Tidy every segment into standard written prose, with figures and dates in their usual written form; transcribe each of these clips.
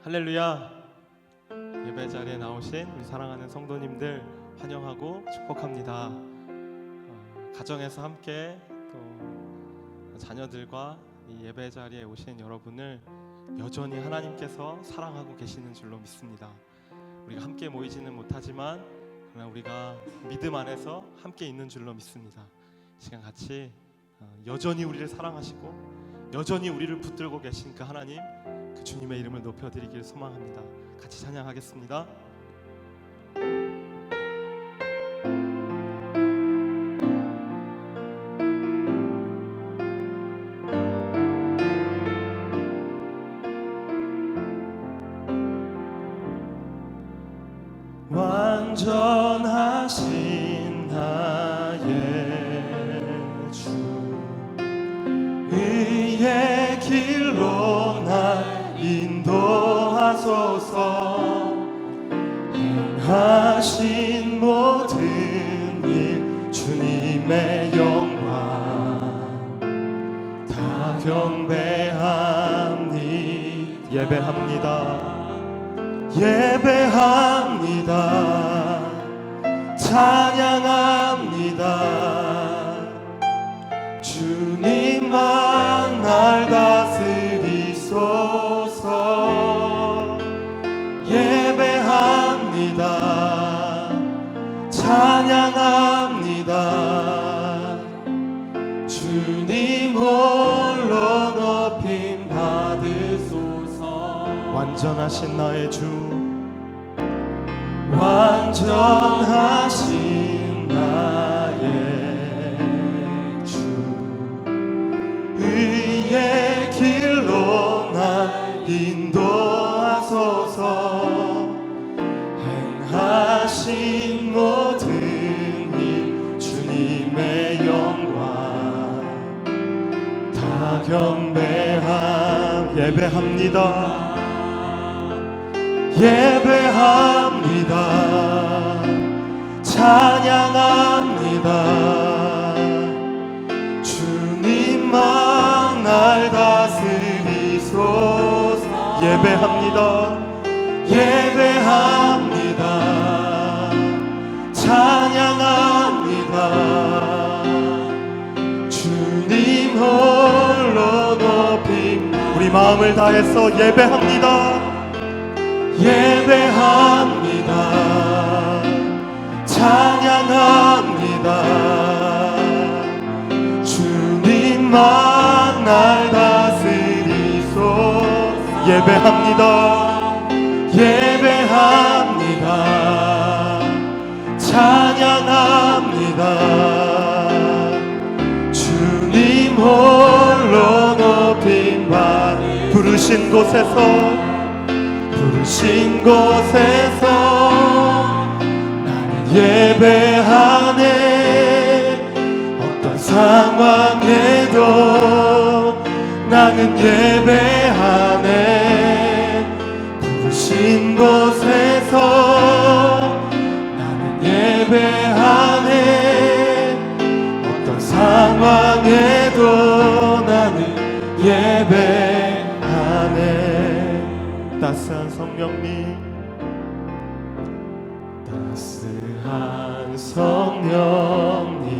할렐루야. 예배 자리에 나오신 우리 사랑하는 성도님들 환영하고 축복합니다. 가정에서 함께 또 자녀들과 이 예배 자리에 오신 여러분을 여전히 하나님께서 사랑하고 계시는 줄로 믿습니다. 우리가 함께 모이지는 못하지만 그러나 우리가 믿음 안에서 함께 있는 줄로 믿습니다. 이 시간 같이 여전히 우리를 사랑하시고 여전히 우리를 붙들고 계신 그 하나님, 그 주님의 이름을 높여드리길 소망합니다. 같이 찬양하겠습니다. 완전하신 나의 주, 의의 길로 날 인도하소서. 행하신 모든 일 주님의 영광 다 경배합니 예배합니다. 예배합니다. 찬양합니다. 주님만 날 다스리소서. 예배합니다. 찬양합니다. 주님 홀로 높임 받으소서. 완전하신 나의 주, 완전하신 나의 주, 의의 길로 날 인도하소서. 행하신 모든 일 주님의 영광 다 경배함 예배합니다. 예배합니다. 찬양합니다. 주님만 날 다스리소서. 예배합니다. 예배합니다. 찬양합니다. 주님 홀로 높임. 우리 마음을 다해서 예배합니다. 예배합니다. 찬양합니다. 주님만 날 다스리소서. 예배합니다. 예배합니다. 찬양합니다. 주님 홀로 높임 받 부르신 곳에서 부르신 곳에서 나는 예배하네. 어떤 상황에도 나는 예배하네. 부르신 곳에서 나는 예배하네. 어떤 상황에도 나는 예배하네. 따스한 성령님, 따스한 성령님,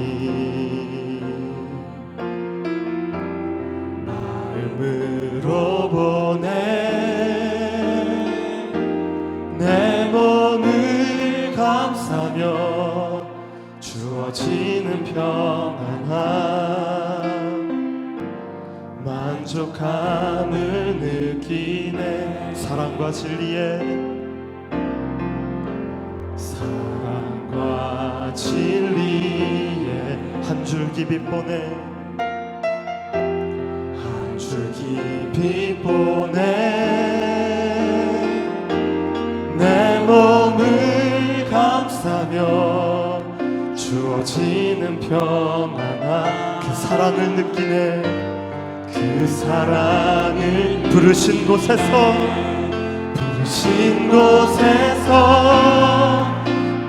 마음으로 보내 내 몸을 감싸며 주어지는 평안함 만족함을 느끼네. 사랑과 진리에 사랑과 진리에 한 줄기 빛 보내 한 줄기 빛 보내 내 몸을 감싸며 주어지는 평안함 그 사랑을 느끼네. 그 사랑을 부르신 곳에서 부르신 곳에서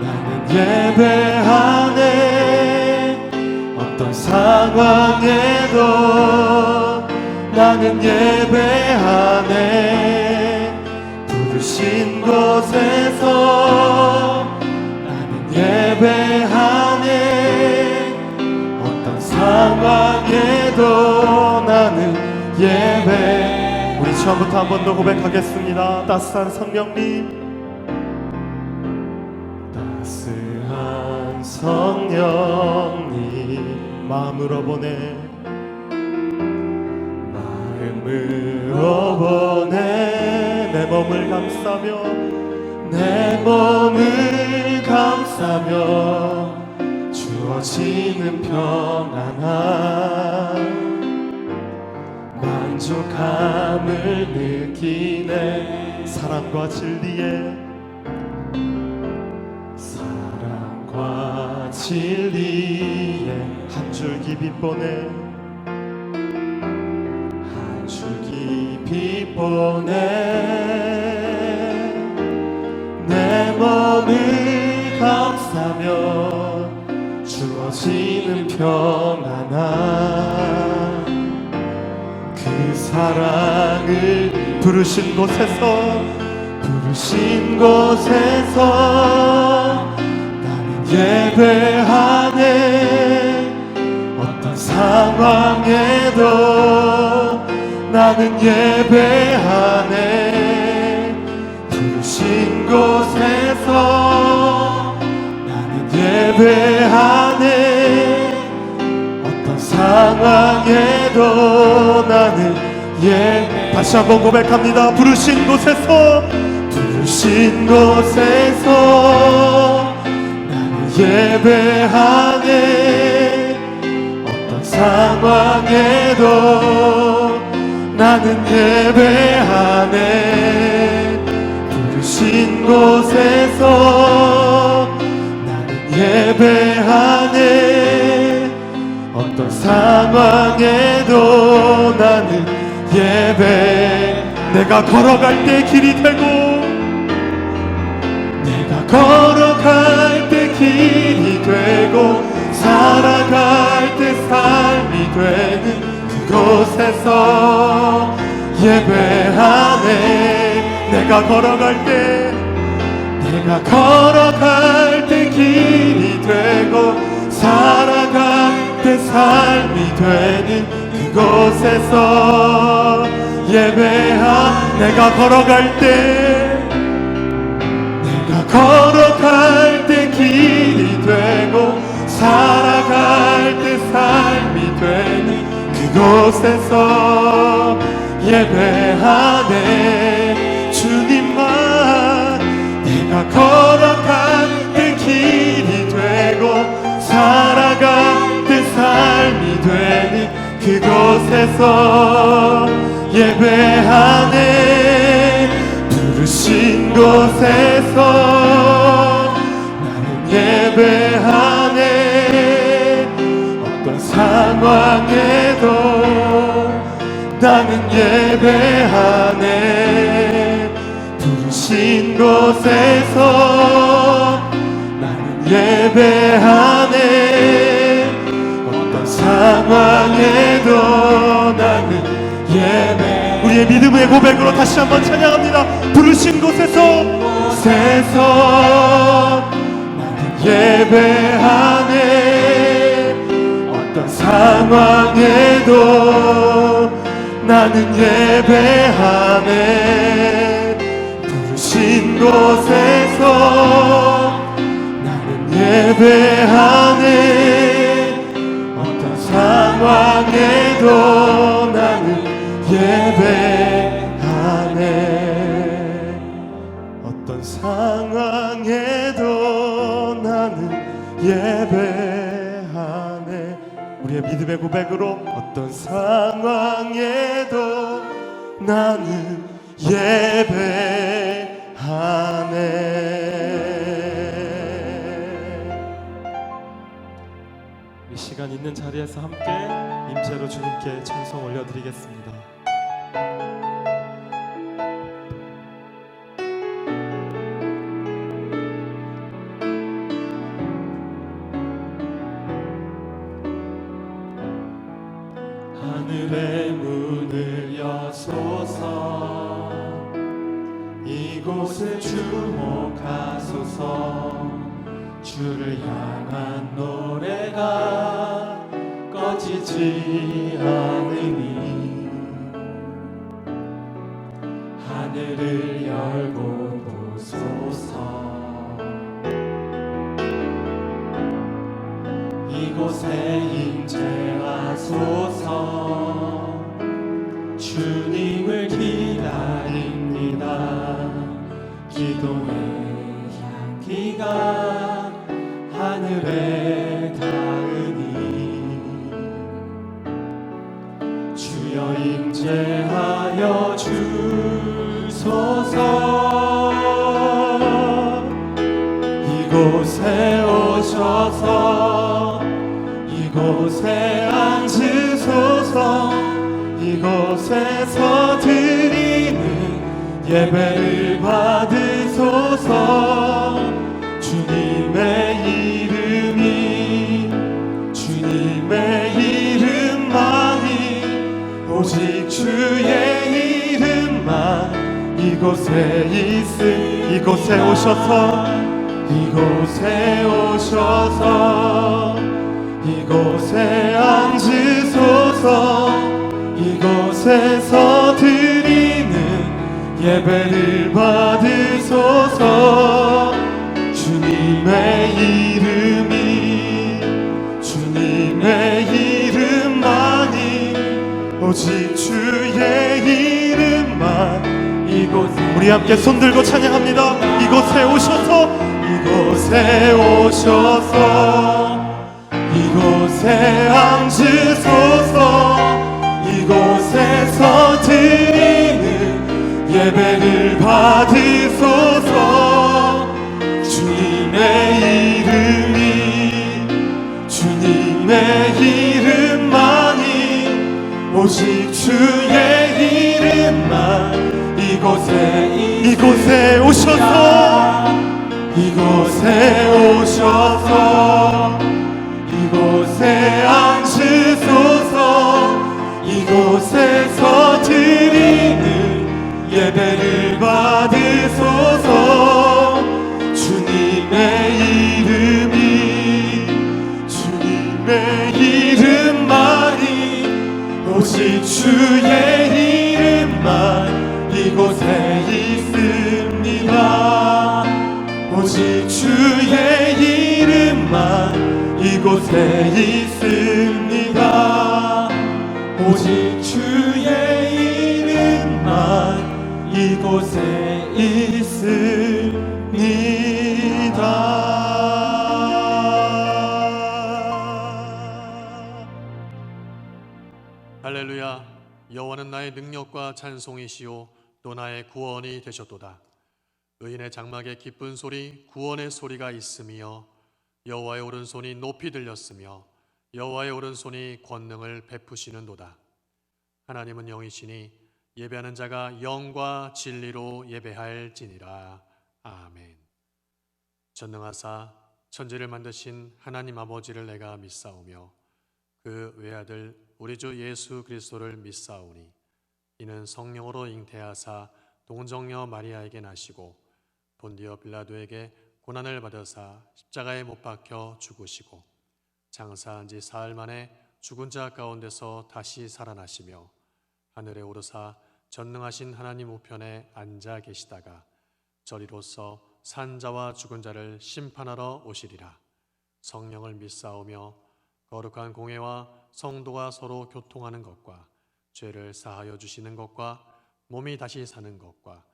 나는 예배하네. 어떤 상황에도 나는 예배하네. 곳에서 나는 예배하네. 어떤 상황에도 나는 예배. 우리 처음부터 한 번 더 고백하겠습니다. 따스한 성령님, 따스한 성령님 마음으로 보내, 마음으로 보내. 내 몸을 감싸며, 내 몸을 감싸며 주어지는 평안함, 만족함을 느끼네. 사랑과 진리에, 사랑과 진리에 한 줄기 빛 보내, 한 줄기 빛 보내. 내 몸을 감싸며 주어지는 평안함, 그 사랑을 부르신 곳에서, 부르신 곳에서 나는 예배하네. 어떤 상황에도 나는 예배하네. 부르신 곳에서 나는 예배하네. 어떤 상황에도 나는 다시 한번 고백합니다. 부르신 곳에서, 부르신 곳에서 나는 예배하네. 어떤 상황에도 나는 예배하네. 부르신 곳에서 나는 예배하네. 어떤 상황에도 나는 예배. 내가 걸어갈 때 길이 되고, 내가 걸어갈 때 길이 되고, 살아갈 때 삶이 되는 그곳에서 예배하네. 내가 걸어갈 때, 내가 걸어갈 때 길이 되고, 살아갈 때 삶이 되는 그곳에서 예배하. 내가 걸어갈 때, 내가 걸어갈 때 길이 되고, 살아갈 때 삶이 되는 그곳에서 예배하네. 주님만. 내가 걸어갈 때 길이 되고, 살아갈 때 삶이 되는 그곳에서 예배하네. 부르신 곳에서 나는 예배하네. 어떤 상황에도 나는 예배하네. 부르신 곳에서 나는 예배하네. 어떤 상황에도 나는 예배. 우리의 믿음의 고백으로 다시 한번 찬양합니다. 부르신 곳에서 나는 예배하네. 어떤 상황에도 나는 예배하네. 부르신 곳에서 나는 예배하네. 어떤 상황에도 나는 예배하네. 어떤 상황에도 나는 예배하네. 우리의 믿음의 고백으로 어떤 상황에도 나는 예배하네. 이 시간 있는 자리에서 함께 임재로 주님께 찬송 올려드리겠습니다. 하늘의 문을 여소서. 이 이곳을 주목하소서. 주를 향한 노래가 꺼지지 않으니 하늘을 열고 보소서. 이곳에 임재하소서. 주님을 기다립니다. 기도의 향기가 하늘에 닿으니 주여 임재하여 주소서. 이곳에 오셔서 이곳에 앉으소서. 이곳에서 드리는 예배를 받으소서. 주님의 이름만이 오직 주의 이름만 이곳에 이곳에 오셔서 이곳에 앉으소서. 이곳에서 드리는 예배를 받으소서. 주님의 이름만이 오직 주의 이름만 우리 함께 손들고 찬양합니다. 이곳에 오셔서 이곳에 앉으소서. 이곳에서 드리는 예배를 받으소서. 주님의 이름만이 오직 주의 이름만 이곳에 오셔서 이곳에 앉으소서. 이곳에서 드리는 예배를 받으소서. 주님의 이름만이 오직 주의 이름만 이곳에 있습니다. 오직 주의 이름만 이곳에 있습니다. 오직 주의 이름만 이곳에 있습니다. 할렐루야. 여호와는 나의 능력과 찬송이시요 또 나의 구원이 되셨도다. 의인의 장막에 기쁜 소리 구원의 소리가 있으며 여호와의 오른손이 높이 들렸으며 여호와의 오른손이 권능을 베푸시는도다. 하나님은 영이시니 예배하는 자가 영과 진리로 예배할지니라. 아멘. 전능하사 천지를 만드신 하나님 아버지를 내가 믿사오며 그 외아들 우리 주 예수 그리스도를 믿사오니 이는 성령으로 잉태하사 동정녀 마리아에게 나시고 본디오 빌라도에게 고난을 받으사 십자가에 못 박혀 죽으시고 장사한 지 사흘 만에 죽은 자 가운데서 다시 살아나시며 하늘에 오르사 전능하신 하나님 우편에 앉아 계시다가 저리로서 산 자와 죽은 자를 심판하러 오시리라. 성령을 믿사오며 거룩한 공회와 성도가 서로 교통하는 것과 죄를 사하여 주시는 것과 몸이 다시 사는 것과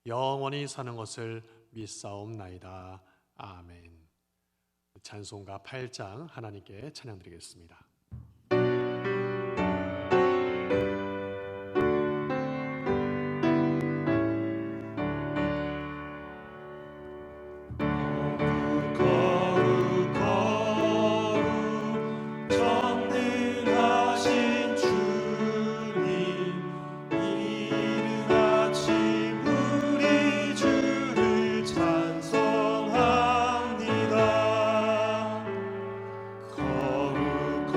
영원히 사는 것을 믿사옵나이다. 아멘. 찬송가 8장 하나님께 찬양드리겠습니다. 찬송합니다. 거룩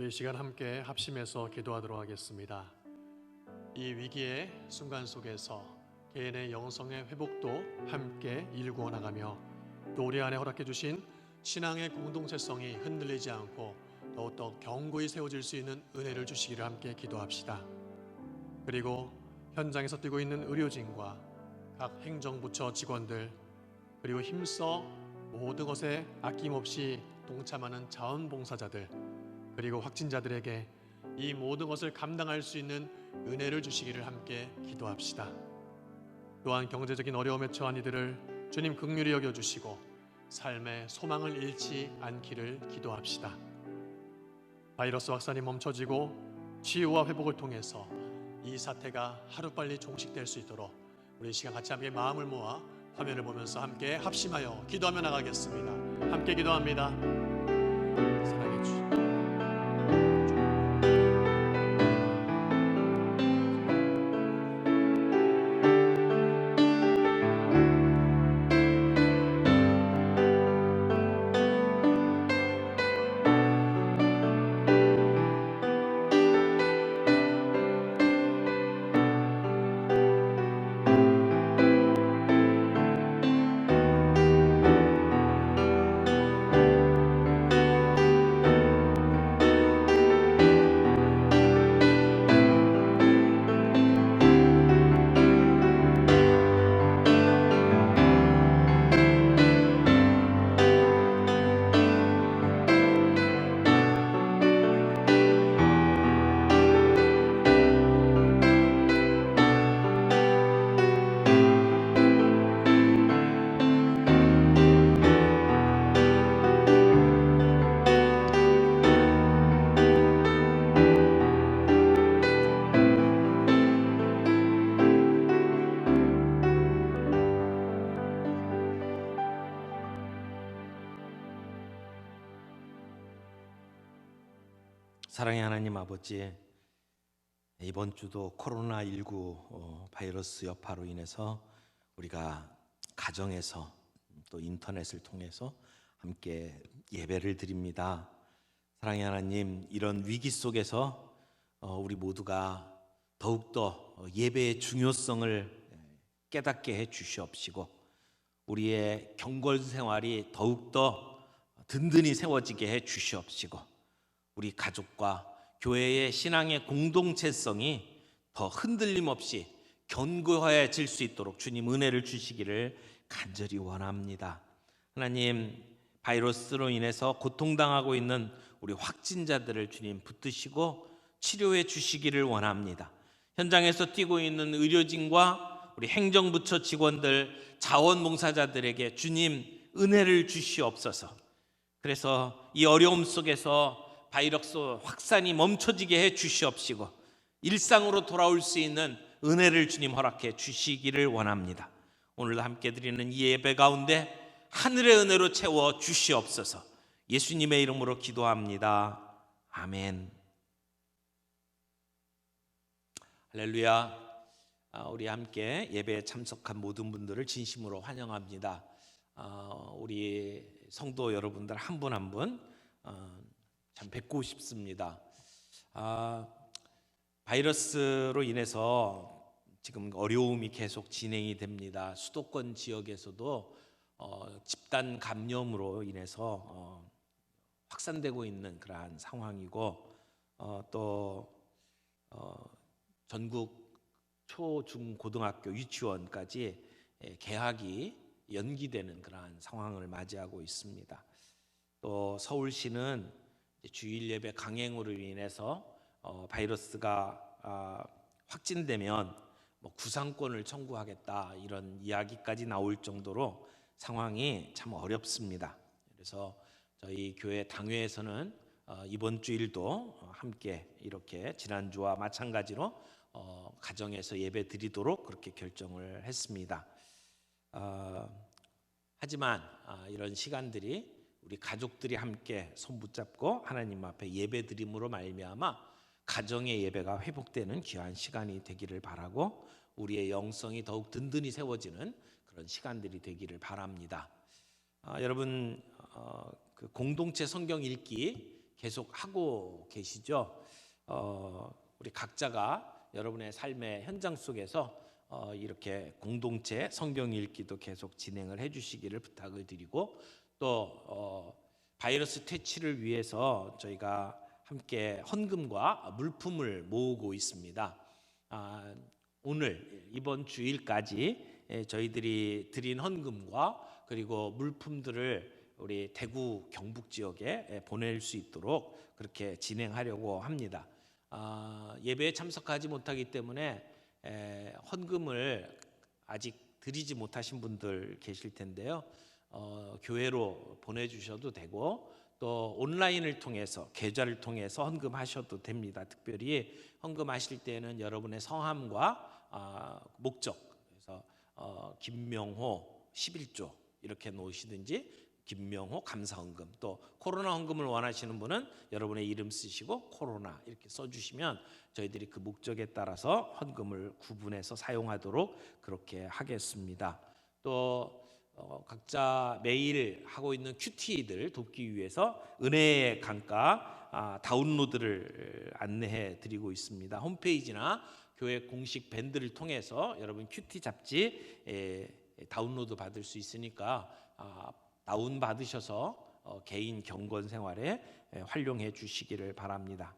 우리 이 시간 함께 합심해서 기도하도록 하겠습니다. 이 위기의 순간 속에서 개인의 영성의 회복도 함께 일구어 나가며 또 우리 안에 허락해 주신 신앙의 공동체성이 흔들리지 않고 더욱더 견고히 세워질 수 있는 은혜를 주시기를 함께 기도합시다. 그리고 현장에서 뛰고 있는 의료진과 각 행정부처 직원들, 그리고 힘써 모든 것에 아낌없이 동참하는 자원봉사자들, 그리고 확진자들에게 이 모든 것을 감당할 수 있는 은혜를 주시기를 함께 기도합시다. 또한 경제적인 어려움에 처한 이들을 주님 긍휼히 여겨주시고 삶의 소망을 잃지 않기를 기도합시다. 바이러스 확산이 멈춰지고 치유와 회복을 통해서 이 사태가 하루빨리 종식될 수 있도록 우리 이 시간 같이 함께 마음을 모아 화면을 보면서 함께 합심하여 기도하며 나가겠습니다. 함께 기도합니다. 사랑해 주시옵소서. 사랑의 하나님 아버지, 이번 주도 코로나19 바이러스 여파로 인해서 우리가 가정에서 또 인터넷을 통해서 함께 예배를 드립니다. 사랑의 하나님, 이런 위기 속에서 우리 모두가 더욱더 예배의 중요성을 깨닫게 해 주시옵시고 우리의 경건 생활이 더욱더 든든히 세워지게 해 주시옵시고 우리 가족과 교회의 신앙의 공동체성이 더 흔들림 없이 견고해질 수 있도록 주님 은혜를 주시기를 간절히 원합니다. 하나님, 바이러스로 인해서 고통당하고 있는 우리 확진자들을 주님 붙드시고 치료해 주시기를 원합니다. 현장에서 뛰고 있는 의료진과 우리 행정부처 직원들, 자원봉사자들에게 주님 은혜를 주시옵소서. 그래서 이 어려움 속에서 바이러스 확산이 멈춰지게 해 주시옵시고 일상으로 돌아올 수 있는 은혜를 주님 허락해 주시기를 원합니다. 오늘도 함께 드리는 이 예배 가운데 하늘의 은혜로 채워 주시옵소서. 예수님의 이름으로 기도합니다. 아멘. 할렐루야. 우리 함께 예배에 참석한 모든 분들을 진심으로 환영합니다. 우리 성도 여러분들 한 분 한 분 참 뵙고 싶습니다. 바이러스로 인해서 지금 어려움이 계속 진행이 됩니다. 수도권 지역에서도 집단 감염으로 인해서 확산되고 있는 그러한 상황이고 또 전국 초, 중, 고등학교, 유치원까지 개학이 연기되는 그러한 상황을 맞이하고 있습니다. 또 서울시는 주일 예배 강행으로 인해서 바이러스가 확진되면 구상권을 청구하겠다 이런 이야기까지 나올 정도로 상황이 참 어렵습니다. 그래서 저희 교회 당회에서는 이번 주일도 함께 이렇게 지난주와 마찬가지로 가정에서 예배 드리도록 그렇게 결정을 했습니다. 하지만 이런 시간들이 우리 가족들이 함께 손 붙잡고 하나님 앞에 예배 드림으로 말미암아 가정의 예배가 회복되는 귀한 시간이 되기를 바라고 우리의 영성이 더욱 든든히 세워지는 그런 시간들이 되기를 바랍니다. 여러분 그 공동체 성경 읽기 계속 하고 계시죠. 우리 각자가 여러분의 삶의 현장 속에서 이렇게 공동체 성경 읽기도 계속 진행을 해주시기를 부탁을 드리고, 또 바이러스 퇴치를 위해서 저희가 함께 헌금과 물품을 모으고 있습니다. 오늘 이번 주일까지 저희들이 드린 헌금과 그리고 물품들을 우리 대구 경북 지역에 보낼 수 있도록 그렇게 진행하려고 합니다. 예배에 참석하지 못하기 때문에 헌금을 아직 드리지 못하신 분들 계실 텐데요. 교회로 보내주셔도 되고, 또 온라인을 통해서 계좌를 통해서 헌금하셔도 됩니다. 특별히 헌금하실 때는 여러분의 성함과 목적, 그래서 김명호 11조 이렇게 놓으시든지, 김명호 감사헌금, 또 코로나 헌금을 원하시는 분은 여러분의 이름 쓰시고 코로나 이렇게 써주시면 저희들이 그 목적에 따라서 헌금을 구분해서 사용하도록 그렇게 하겠습니다. 또 각자 매일 하고 있는 큐티들 돕기 위해서 은혜의 강가 다운로드를 안내해 드리고 있습니다. 홈페이지나 교회 공식 밴드를 통해서 여러분 큐티 잡지 다운로드 받을 수 있으니까 다운 받으셔서 개인 경건 생활에 활용해 주시기를 바랍니다.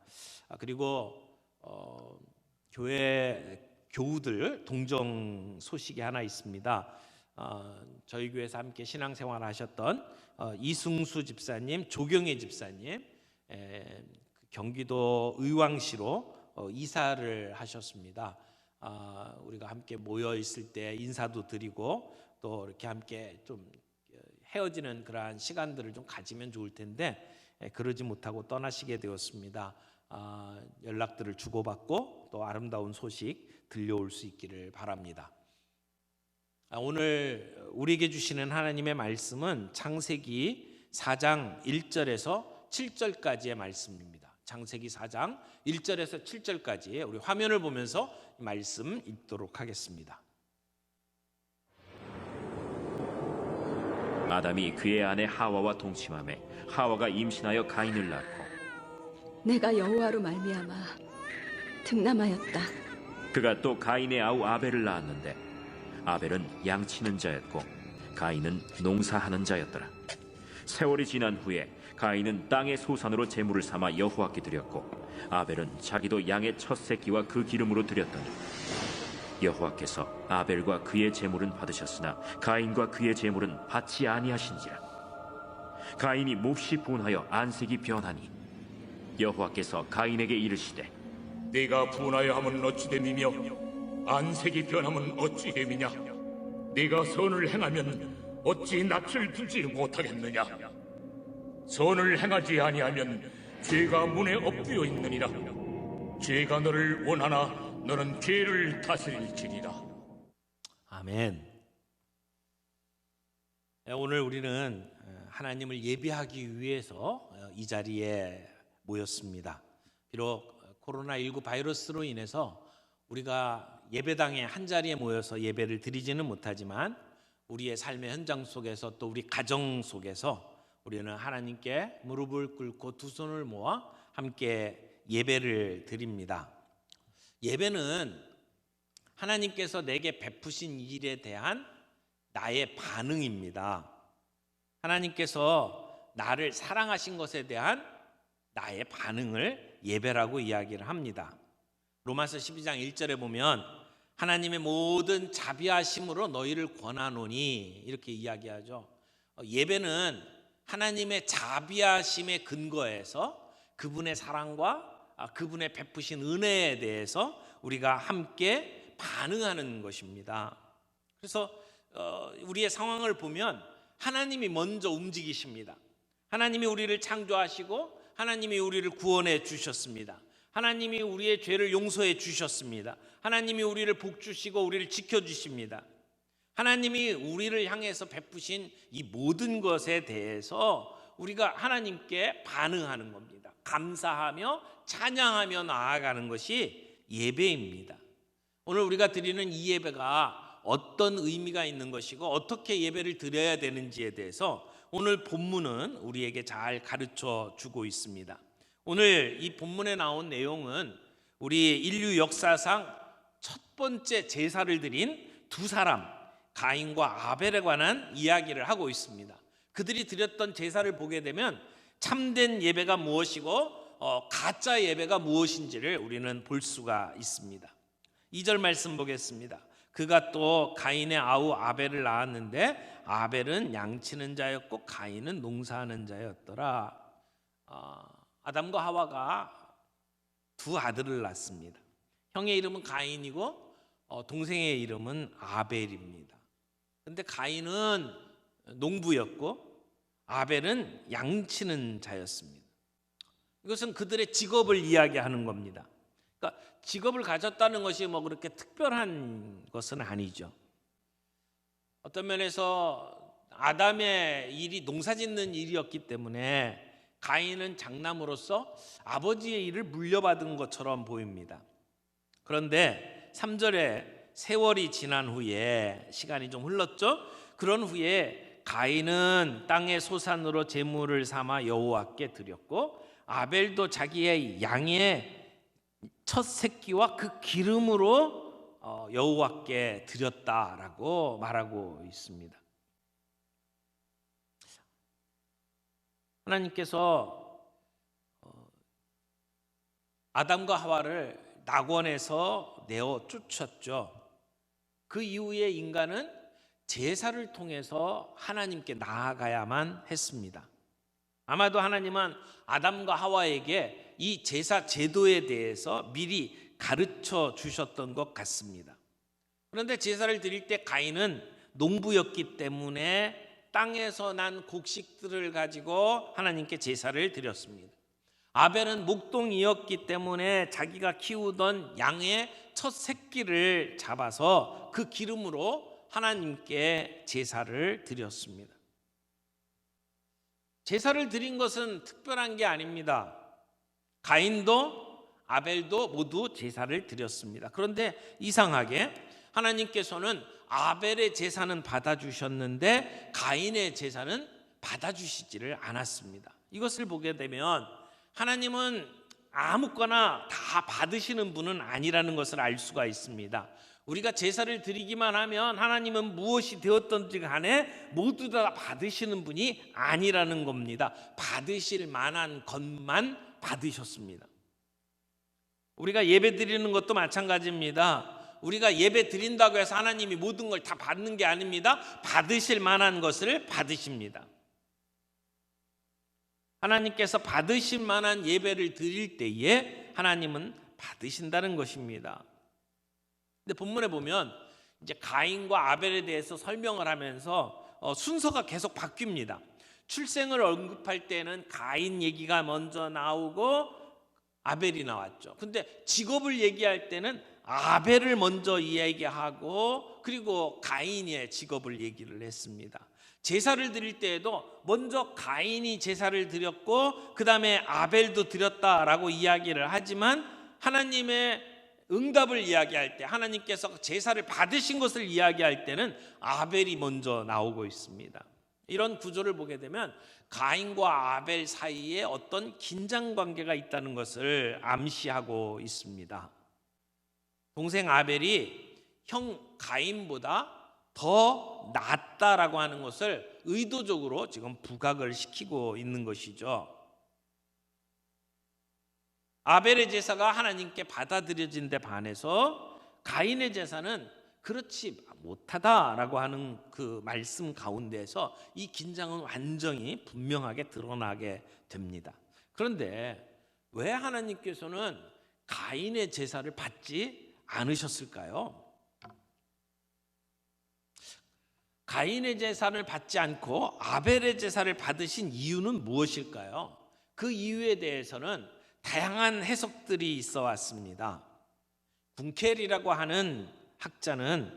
그리고 교회 교우들 동정 소식이 하나 있습니다. 저희 교회에서 함께 신앙생활 하셨던 이승수 집사님, 조경혜 집사님, 경기도 의왕시로 이사를 하셨습니다. 우리가 함께 모여 있을 때 인사도 드리고 또 이렇게 함께 좀 헤어지는 그러한 시간들을 좀 가지면 좋을 텐데 그러지 못하고 떠나시게 되었습니다. 연락들을 주고받고 또 아름다운 소식 들려올 수 있기를 바랍니다. 오늘 우리에게 주시는 하나님의 말씀은 창세기 4장 1절에서 7절까지의 말씀입니다. 창세기 4장 1절에서 7절까지 우리 화면을 보면서 말씀 읽도록 하겠습니다. 아담이 그의 아내 하와와 동침하매 하와가 임신하여 가인을 낳고 내가 여호와로 말미암아 득남하였다. 그가 또 가인의 아우 아벨을 낳았는데 아벨은 양치는 자였고 가인은 농사하는 자였더라. 세월이 지난 후에 가인은 땅의 소산으로 제물을 삼아 여호와께 드렸고 아벨은 자기도 양의 첫 새끼와 그 기름으로 드렸더니 여호와께서 아벨과 그의 제물은 받으셨으나 가인과 그의 제물은 받지 아니하신지라. 가인이 몹시 분하여 안색이 변하니 여호와께서 가인에게 이르시되 네가 분하여 함은 어찌 됨이며 안색이 변함은 어찌 됨이냐. 네가 선을 행하면 어찌 낯을 두지 못하겠느냐. 선을 행하지 아니하면 죄가 문에 엎드려 있느니라. 죄가 너를 원하나 너는 죄를 다스릴지니라. 아멘. 오늘 우리는 하나님을 예배하기 위해서 이 자리에 모였습니다. 비록 코로나19 바이러스로 인해서 우리가 예배당에 한 자리에 모여서 예배를 드리지는 못하지만 우리의 삶의 현장 속에서 또 우리 가정 속에서 우리는 하나님께 무릎을 꿇고 두 손을 모아 함께 예배를 드립니다. 예배는 하나님께서 내게 베푸신 일에 대한 나의 반응입니다. 하나님께서 나를 사랑하신 것에 대한 나의 반응을 예배라고 이야기를 합니다. 로마서 12장 1절에 보면 하나님의 모든 자비하심으로 너희를 권하노니 이렇게 이야기하죠. 예배는 하나님의 자비하심의 근거에서 그분의 사랑과 그분의 베푸신 은혜에 대해서 우리가 함께 반응하는 것입니다. 그래서 우리의 상황을 보면 하나님이 먼저 움직이십니다. 하나님이 우리를 창조하시고 하나님이 우리를 구원해 주셨습니다. 하나님이 우리의 죄를 용서해 주셨습니다. 하나님이 우리를 복주시고 우리를 지켜주십니다. 하나님이 우리를 향해서 베푸신 이 모든 것에 대해서 우리가 하나님께 반응하는 겁니다. 감사하며 찬양하며 나아가는 것이 예배입니다. 오늘 우리가 드리는 이 예배가 어떤 의미가 있는 것이고 어떻게 예배를 드려야 되는지에 대해서 오늘 본문은 우리에게 잘 가르쳐 주고 있습니다. 오늘 이 본문에 나온 내용은 우리 인류 역사상 첫 번째 제사를 드린 두 사람, 가인과 아벨에 관한 이야기를 하고 있습니다. 그들이 드렸던 제사를 보게 되면 참된 예배가 무엇이고 가짜 예배가 무엇인지를 우리는 볼 수가 있습니다. 2절 말씀 보겠습니다. 그가 또 가인의 아우 아벨을 낳았는데 아벨은 양치는 자였고 가인은 농사하는 자였더라. 아담과 하와가 두 아들을 낳습니다. 형의 이름은 가인이고 동생의 이름은 아벨입니다. 그런데 가인은 농부였고 아벨은 양치는 자였습니다. 이것은 그들의 직업을 이야기하는 겁니다. 그러니까 직업을 가졌다는 것이 뭐 그렇게 특별한 것은 아니죠. 어떤 면에서 아담의 일이 농사짓는 일이었기 때문에 가인은 장남으로서 아버지의 일을 물려받은 것처럼 보입니다. 그런데 3절에 세월이 지난 후에 시간이 좀 흘렀죠. 그런 후에 가인은 땅의 소산으로 제물을 삼아 여호와께 드렸고 아벨도 자기의 양의 첫 새끼와 그 기름으로 여호와께 드렸다라고 말하고 있습니다. 하나님께서 아담과 하와를 낙원에서 내어 쫓았죠. 그 이후에 인간은 제사를 통해서 하나님께 나아가야만 했습니다. 아마도 하나님은 아담과 하와에게 이 제사 제도에 대해서 미리 가르쳐 주셨던 것 같습니다. 그런데 제사를 드릴 때 가인은 농부였기 때문에 땅에서 난 곡식들을 가지고 하나님께 제사를 드렸습니다. 아벨은 목동이었기 때문에 자기가 키우던 양의 첫 새끼를 잡아서 그 기름으로 하나님께 제사를 드렸습니다. 제사를 드린 것은 특별한 게 아닙니다. 가인도 아벨도 모두 제사를 드렸습니다. 그런데 이상하게 하나님께서는 아벨의 제사는 받아주셨는데 가인의 제사는 받아주시지를 않았습니다. 이것을 보게 되면 하나님은 아무거나 다 받으시는 분은 아니라는 것을 알 수가 있습니다. 우리가 제사를 드리기만 하면 하나님은 무엇이 되었든지 간에 모두 다 받으시는 분이 아니라는 겁니다. 받으실 만한 것만 받으셨습니다. 우리가 예배 드리는 것도 마찬가지입니다. 우리가 예배 드린다고 해서 하나님이 모든 걸 다 받는 게 아닙니다. 받으실 만한 것을 받으십니다. 하나님께서 받으실 만한 예배를 드릴 때에 하나님은 받으신다는 것입니다. 근데 본문에 보면 이제 가인과 아벨에 대해서 설명을 하면서 순서가 계속 바뀝니다. 출생을 언급할 때는 가인 얘기가 먼저 나오고 아벨이 나왔죠. 근데 직업을 얘기할 때는 아벨을 먼저 이야기하고 그리고 가인의 직업을 얘기를 했습니다. 제사를 드릴 때에도 먼저 가인이 제사를 드렸고 그 다음에 아벨도 드렸다라고 이야기를 하지만 하나님의 응답을 이야기할 때 하나님께서 제사를 받으신 것을 이야기할 때는 아벨이 먼저 나오고 있습니다. 이런 구조를 보게 되면 가인과 아벨 사이에 어떤 긴장 관계가 있다는 것을 암시하고 있습니다. 동생 아벨이 형 가인보다 더 낫다라고 하는 것을 의도적으로 지금 부각을 시키고 있는 것이죠. 아벨의 제사가 하나님께 받아들여진 데 반해서 가인의 제사는 그렇지 못하다라고 하는 그 말씀 가운데에서 이 긴장은 완전히 분명하게 드러나게 됩니다. 그런데 왜 하나님께서는 가인의 제사를 받지 않으셨을까요? 가인의 제사를 받지 않고 아벨의 제사를 받으신 이유는 무엇일까요? 그 이유에 대해서는 다양한 해석들이 있어 왔습니다. 군켈이라고 하는 학자는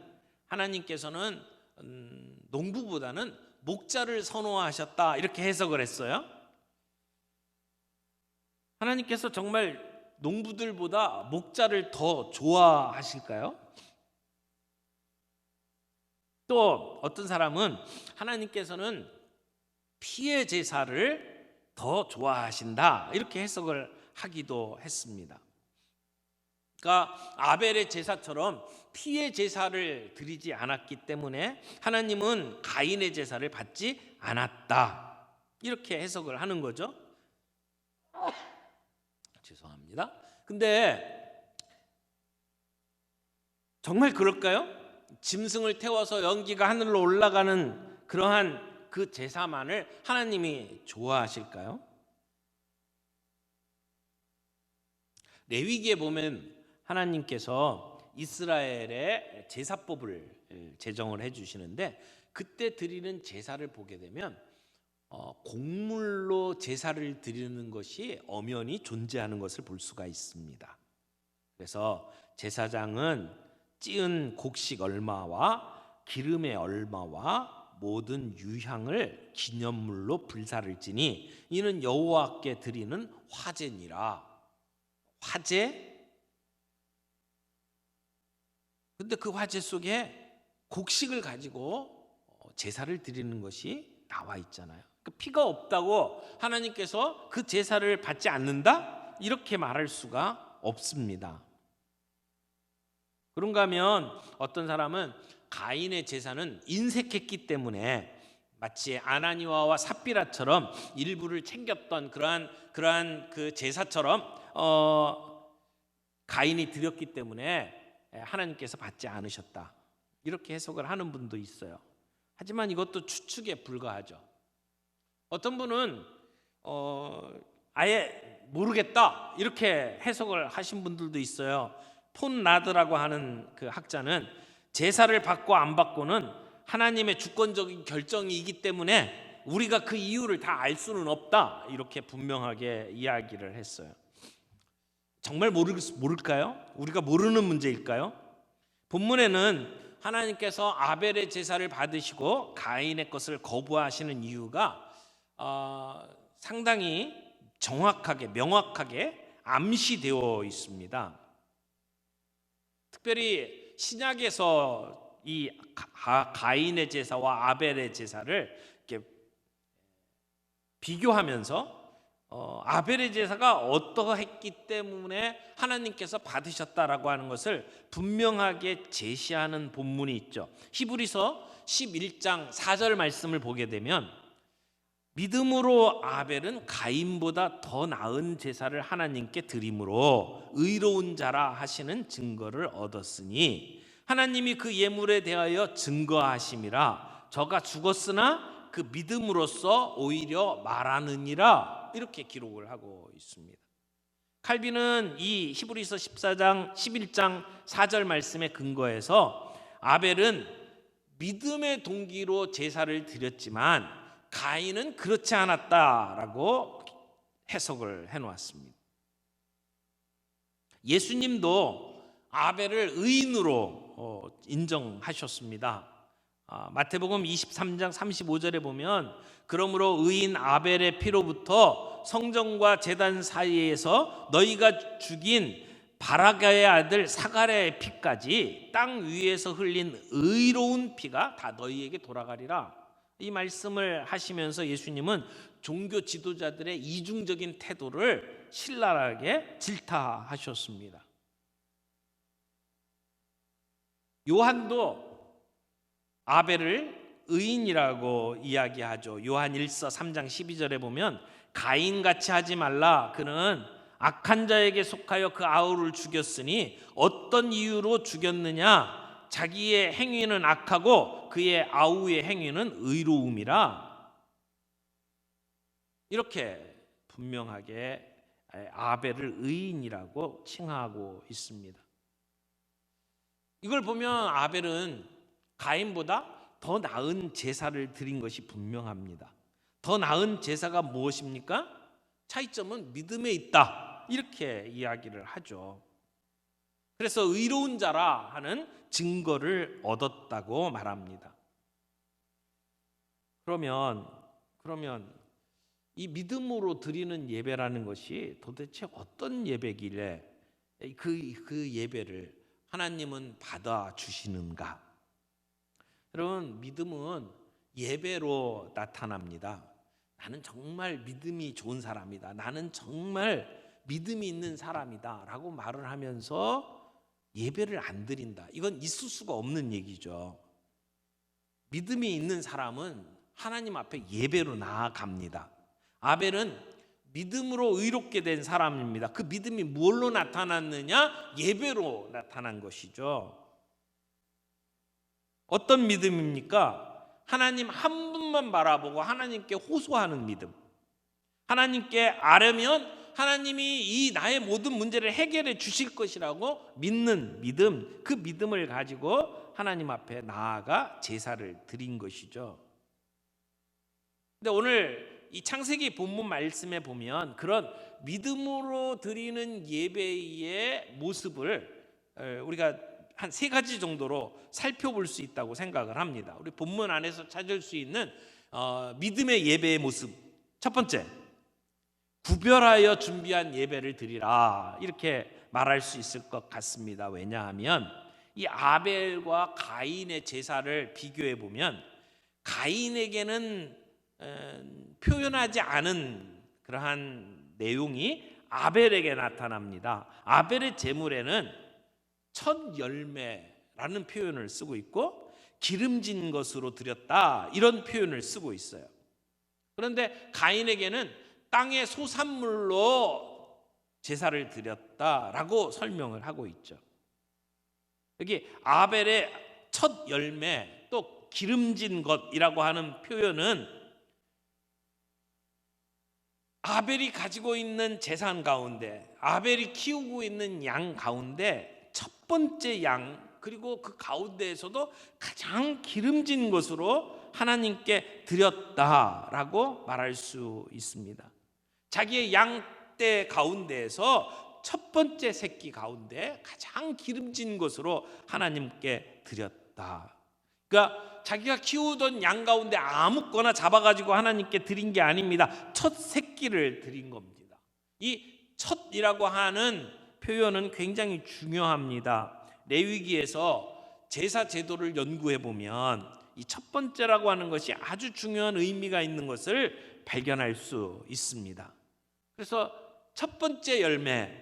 하나님께서는 농부보다는 목자를 선호하셨다 이렇게 해석을 했어요. 하나님께서 정말 농부들보다 목자를 더 좋아하실까요? 또 어떤 사람은 하나님께서는 피의 제사를 더 좋아하신다 이렇게 해석을 하기도 했습니다. 그러니까 아벨의 제사처럼 피의 제사를 드리지 않았기 때문에 하나님은 가인의 제사를 받지 않았다, 이렇게 해석을 하는 거죠. 죄송합니다. 근데 정말 그럴까요? 짐승을 태워서 연기가 하늘로 올라가는 그러한 그 제사만을 하나님이 좋아하실까요? 레위기에 보면 하나님께서 이스라엘의 제사법을 제정을 해주시는데, 그때 드리는 제사를 보게 되면 곡물로 제사를 드리는 것이 엄연히 존재하는 것을 볼 수가 있습니다. 그래서 제사장은 찌은 곡식 얼마와 기름의 얼마와 모든 유향을 기념물로 불사를 지니 이는 여호와께 드리는 화제니라. 화제? 근데 그 화제 속에 곡식을 가지고 제사를 드리는 것이 나와 있잖아요. 피가 없다고 하나님께서 그 제사를 받지 않는다? 이렇게 말할 수가 없습니다. 그런가 하면 어떤 사람은 가인의 제사는 인색했기 때문에 마치 아나니아와 삽비라처럼 일부를 챙겼던 그러한 그 제사처럼 가인이 드렸기 때문에 하나님께서 받지 않으셨다, 이렇게 해석을 하는 분도 있어요. 하지만 이것도 추측에 불과하죠. 어떤 분은 아예 모르겠다, 이렇게 해석을 하신 분들도 있어요. 폰 라드라고 하는 그 학자는 제사를 받고 안 받고는 하나님의 주권적인 결정이기 때문에 우리가 그 이유를 다 알 수는 없다, 이렇게 분명하게 이야기를 했어요. 정말 모를까요? 우리가 모르는 문제일까요? 본문에는 하나님께서 아벨의 제사를 받으시고 가인의 것을 거부하시는 이유가 상당히 정확하게, 명확하게 암시되어 있습니다. 특별히 신약에서 이 가인의 제사와 아벨의 제사를 이렇게 비교하면서 아벨의 제사가 어떠했기 때문에 하나님께서 받으셨다라고 하는 것을 분명하게 제시하는 본문이 있죠. 히브리서 11장 4절 말씀을 보게 되면 믿음으로 아벨은 가인보다 더 나은 제사를 하나님께 드림으로 의로운 자라 하시는 증거를 얻었으니 하나님이 그 예물에 대하여 증거하심이라 저가 죽었으나 그 믿음으로써 오히려 말하느니라, 이렇게 기록을 하고 있습니다. 칼빈은 이 히브리서 11장 4절 말씀에 근거해서 아벨은 믿음의 동기로 제사를 드렸지만 가인은 그렇지 않았다라고 해석을 해놓았습니다. 예수님도 아벨을 의인으로 인정하셨습니다. 마태복음 23장 35절에 보면 그러므로 의인 아벨의 피로부터 성전과 제단 사이에서 너희가 죽인 바라가의 아들 사가랴의 피까지 땅 위에서 흘린 의로운 피가 다 너희에게 돌아가리라. 이 말씀을 하시면서 예수님은 종교 지도자들의 이중적인 태도를 신랄하게 질타하셨습니다. 요한도 아벨을 의인이라고 이야기하죠. 요한 1서 3장 12절에 보면 가인같이 하지 말라. 그는 악한 자에게 속하여 그 아우를 죽였으니 어떤 이유로 죽였느냐? 자기의 행위는 악하고 그의 아우의 행위는 의로움이라. 이렇게 분명하게 아벨을 의인이라고 칭하고 있습니다. 이걸 보면 아벨은 가인보다 더 나은 제사를 드린 것이 분명합니다. 더 나은 제사가 무엇입니까? 차이점은 믿음에 있다, 이렇게 이야기를 하죠. 그래서 의로운 자라 하는 증거를 얻었다고 말합니다. 그러면 이 믿음으로 드리는 예배라는 것이 도대체 어떤 예배길래 그 예배를 하나님은 받아주시는가? 여러분, 믿음은 예배로 나타납니다. 나는 정말 믿음이 좋은 사람이다. 나는 정말 믿음이 있는 사람이다라고 말을 하면서 예배를 안 드린다. 이건 있을 수가 없는 얘기죠. 믿음이 있는 사람은 하나님 앞에 예배로 나아갑니다. 아벨은 믿음으로 의롭게 된 사람입니다. 그 믿음이 뭘로 나타났느냐? 예배로 나타난 것이죠. 어떤 믿음입니까? 하나님 한 분만 바라보고 하나님께 호소하는 믿음. 하나님께 아뢰면 하나님이 이 나의 모든 문제를 해결해 주실 것이라고 믿는 믿음, 그 믿음을 가지고 하나님 앞에 나아가 제사를 드린 것이죠. 근데 오늘 이 창세기 본문 말씀에 보면 그런 믿음으로 드리는 예배의 모습을 우리가 한 3가지 정도로 살펴볼 수 있다고 생각을 합니다. 우리 본문 안에서 찾을 수 있는 믿음의 예배의 모습. 첫 번째, 구별하여 준비한 예배를 드리라, 이렇게 말할 수 있을 것 같습니다. 왜냐하면 이 아벨과 가인의 제사를 비교해 보면 가인에게는 표현하지 않은 그러한 내용이 아벨에게 나타납니다. 아벨의 제물에는 첫 열매라는 표현을 쓰고 있고 기름진 것으로 드렸다, 이런 표현을 쓰고 있어요. 그런데 가인에게는 땅의 소산물로 제사를 드렸다라고 설명을 하고 있죠. 여기 아벨의 첫 열매, 또 기름진 것이라고 하는 표현은 아벨이 가지고 있는 재산 가운데, 아벨이 키우고 있는 양 가운데 첫 번째 양, 그리고 그 가운데에서도 가장 기름진 것으로 하나님께 드렸다라고 말할 수 있습니다. 자기의 양떼 가운데에서 첫 번째 새끼 가운데 가장 기름진 것으로 하나님께 드렸다. 그러니까 자기가 키우던 양 가운데 아무거나 잡아가지고 하나님께 드린 게 아닙니다. 첫 새끼를 드린 겁니다. 이 첫이라고 하는 표현은 굉장히 중요합니다. 레위기에서 제사 제도를 연구해 보면 이 첫 번째라고 하는 것이 아주 중요한 의미가 있는 것을 발견할 수 있습니다. 그래서 첫 번째 열매,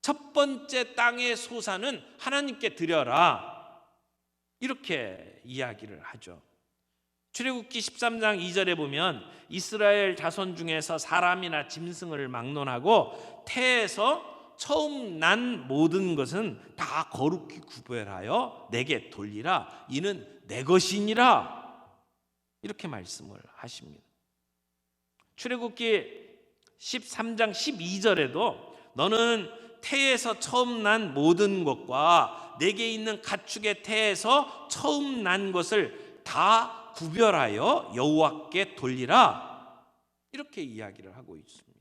첫 번째 땅의 소산은 하나님께 드려라, 이렇게 이야기를 하죠. 출애굽기 13장 2절에 보면 이스라엘 자손 중에서 사람이나 짐승을 막론하고 태에서 처음 난 모든 것은 다 거룩히 구별하여 내게 돌리라, 이는 내 것이니라, 이렇게 말씀을 하십니다. 출애굽기 13장 12절에도 너는 태에서 처음 난 모든 것과 내게 있는 가축의 태에서 처음 난 것을 다 구별하여 여호와께 돌리라, 이렇게 이야기를 하고 있습니다.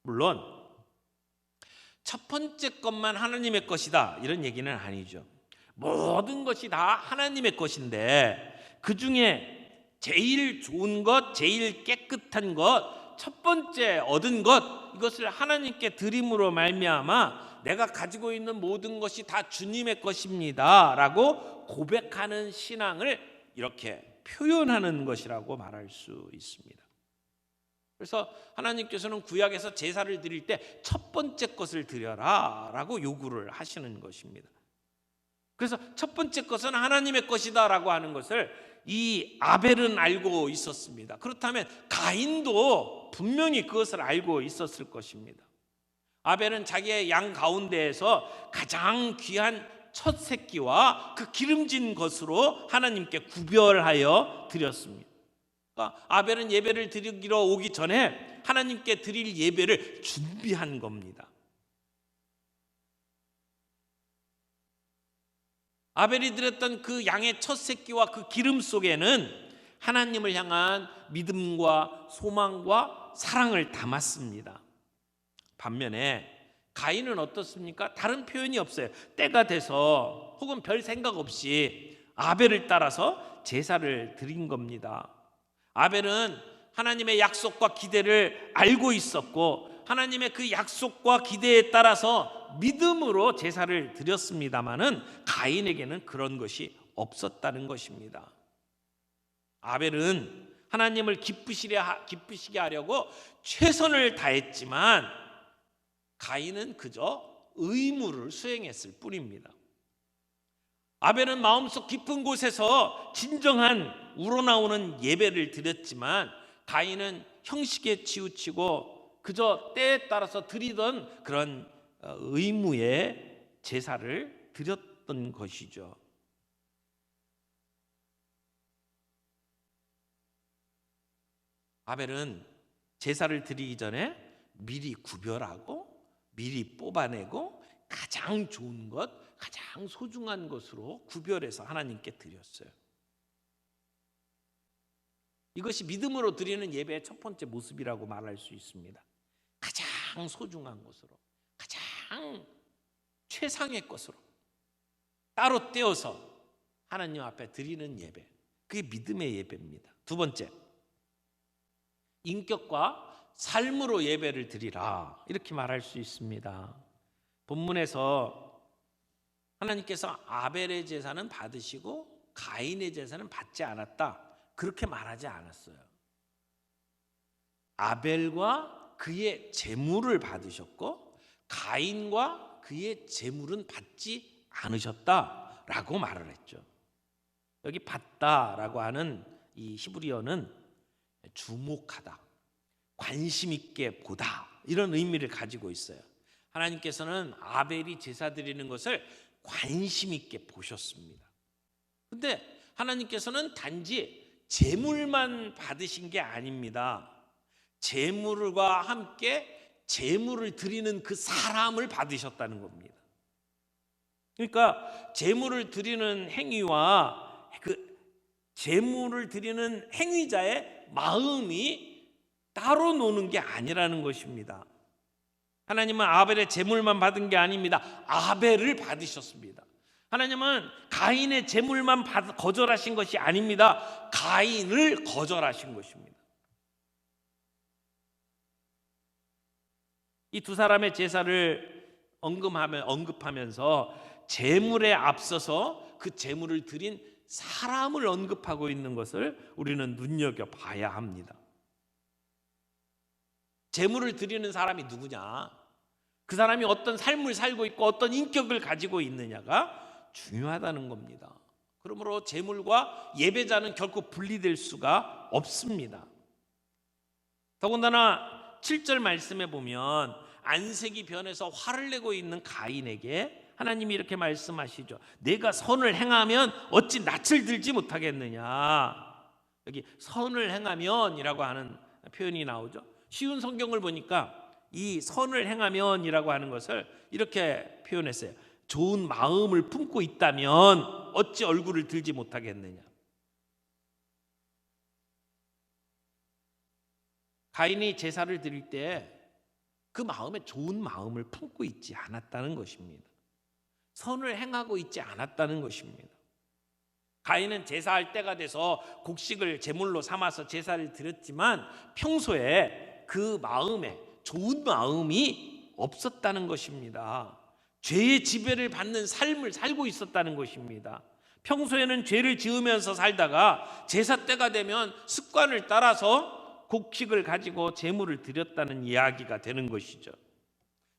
물론 첫 번째 것만 하나님의 것이다, 이런 얘기는 아니죠. 모든 것이 다 하나님의 것인데 그 중에 제일 좋은 것, 제일 깨끗한 것, 첫 번째 얻은 것, 이것을 하나님께 드림으로 말미암아 내가 가지고 있는 모든 것이 다 주님의 것입니다 라고 고백하는 신앙을 이렇게 표현하는 것이라고 말할 수 있습니다. 그래서 하나님께서는 구약에서 제사를 드릴 때 첫 번째 것을 드려라 라고 요구를 하시는 것입니다. 그래서 첫 번째 것은 하나님의 것이다 라고 하는 것을 이 아벨은 알고 있었습니다. 그렇다면 가인도 분명히 그것을 알고 있었을 것입니다. 아벨은 자기의 양 가운데에서 가장 귀한 첫 새끼와 그 기름진 것으로 하나님께 구별하여 드렸습니다. 그러니까 아벨은 예배를 드리기로 오기 전에 하나님께 드릴 예배를 준비한 겁니다. 아벨이 드렸던 그 양의 첫 새끼와 그 기름 속에는 하나님을 향한 믿음과 소망과 사랑을 담았습니다. 반면에 가인은 어떻습니까? 다른 표현이 없어요. 때가 돼서 혹은 별 생각 없이 아벨을 따라서 제사를 드린 겁니다. 아벨은 하나님의 약속과 기대를 알고 있었고 하나님의 그 약속과 기대에 따라서 믿음으로 제사를 드렸습니다마는 가인에게는 그런 것이 없었다는 것입니다. 아벨은 하나님을 기쁘시게 하려고 최선을 다했지만 가인은 그저 의무를 수행했을 뿐입니다. 아벨은 마음속 깊은 곳에서 진정한 우러나오는 예배를 드렸지만 가인은 형식에 치우치고 그저 때에 따라서 드리던 그런 의무의 제사를 드렸던 것이죠. 아벨은 제사를 드리기 전에 미리 구별하고 미리 뽑아내고 가장 좋은 것, 가장 소중한 것으로 구별해서 하나님께 드렸어요. 이것이 믿음으로 드리는 예배의 첫 번째 모습이라고 말할 수 있습니다. 가장 소중한 것으로, 가장 최상의 것으로 따로 떼어서 하나님 앞에 드리는 예배, 그게 믿음의 예배입니다. 두 번째, 인격과 삶으로 예배를 드리라, 이렇게 말할 수 있습니다. 본문에서 하나님께서 아벨의 제사는 받으시고 가인의 제사는 받지 않았다, 그렇게 말하지 않았어요. 아벨과 그의 제물을 받으셨고 가인과 그의 제물은 받지 않으셨다라고 말을 했죠. 여기 받다라고 하는 이 히브리어는 주목하다, 관심 있게 보다, 이런 의미를 가지고 있어요. 하나님께서는 아벨이 제사 드리는 것을 관심 있게 보셨습니다. 근데 하나님께서는 단지 제물만 받으신 게 아닙니다. 제물과 함께 제물을 드리는 그 사람을 받으셨다는 겁니다. 그러니까 제물을 드리는 행위와 그 제물을 드리는 행위자의 마음이 따로 노는 게 아니라는 것입니다. 하나님은 아벨의 제물만 받은 게 아닙니다. 아벨을 받으셨습니다. 하나님은 가인의 제물만 거절하신 것이 아닙니다. 가인을 거절하신 것입니다. 이 두 사람의 제사를 언급하면서 제물에 앞서서 그 제물을 드린 사람을 언급하고 있는 것을 우리는 눈여겨봐야 합니다. 제물을 드리는 사람이 누구냐? 그 사람이 어떤 삶을 살고 있고 어떤 인격을 가지고 있느냐가 중요하다는 겁니다. 그러므로 제물과 예배자는 결코 분리될 수가 없습니다. 더군다나 7절 말씀에 보면 안색이 변해서 화를 내고 있는 가인에게 하나님이 이렇게 말씀하시죠. 내가 선을 행하면 어찌 낯을 들지 못하겠느냐. 여기 선을 행하면이라고 하는 표현이 나오죠. 쉬운 성경을 보니까 이 선을 행하면이라고 하는 것을 이렇게 표현했어요. 좋은 마음을 품고 있다면 어찌 얼굴을 들지 못하겠느냐. 가인이 제사를 드릴 때 그 마음에 좋은 마음을 품고 있지 않았다는 것입니다. 선을 행하고 있지 않았다는 것입니다. 가인은 제사할 때가 돼서 곡식을 제물로 삼아서 제사를 드렸지만 평소에 그 마음에 좋은 마음이 없었다는 것입니다. 죄의 지배를 받는 삶을 살고 있었다는 것입니다. 평소에는 죄를 지으면서 살다가 제사 때가 되면 습관을 따라서 곡식을 가지고 제물을 드렸다는 이야기가 되는 것이죠.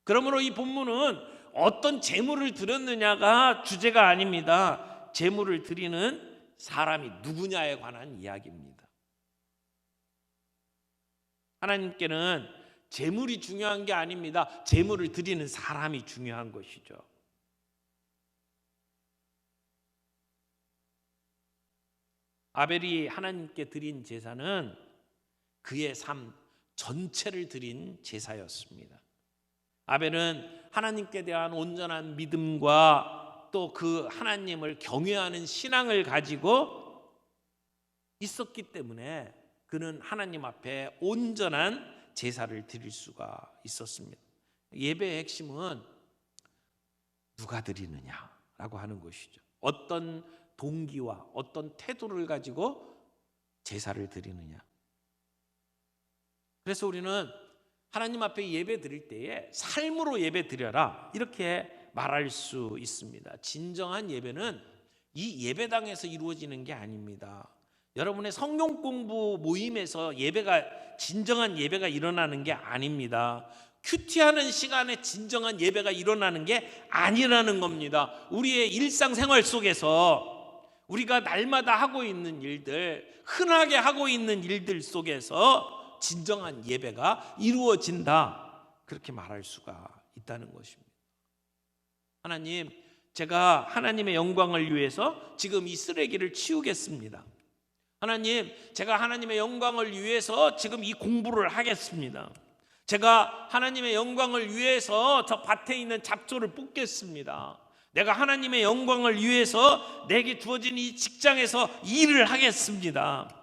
그러므로 이 본문은 어떤 제물을 드렸느냐가 주제가 아닙니다. 제물을 드리는 사람이 누구냐에 관한 이야기입니다. 하나님께는 제물이 중요한 게 아닙니다. 제물을 드리는 사람이 중요한 것이죠. 아벨이 하나님께 드린 제사는 그의 삶 전체를 드린 제사였습니다. 아벨은 하나님께 대한 온전한 믿음과 또 그 하나님을 경외하는 신앙을 가지고 있었기 때문에 그는 하나님 앞에 온전한 제사를 드릴 수가 있었습니다. 예배의 핵심은 누가 드리느냐라고 하는 것이죠. 어떤 동기와 어떤 태도를 가지고 제사를 드리느냐. 그래서 우리는 하나님 앞에 예배 드릴 때에 삶으로 예배 드려라, 이렇게 말할 수 있습니다. 진정한 예배는 이 예배당에서 이루어지는 게 아닙니다. 여러분의 성경 공부 모임에서 예배가 진정한 예배가 일어나는 게 아닙니다. 큐티하는 시간에 진정한 예배가 일어나는 게 아니라는 겁니다. 우리의 일상생활 속에서 우리가 날마다 하고 있는 일들, 흔하게 하고 있는 일들 속에서 진정한 예배가 이루어진다, 그렇게 말할 수가 있다는 것입니다. 하나님, 제가 하나님의 영광을 위해서 지금 이 쓰레기를 치우겠습니다. 하나님, 제가 하나님의 영광을 위해서 지금 이 공부를 하겠습니다. 제가 하나님의 영광을 위해서 저 밭에 있는 잡초를 뽑겠습니다. 내가 하나님의 영광을 위해서 내게 주어진 이 직장에서 일을 하겠습니다.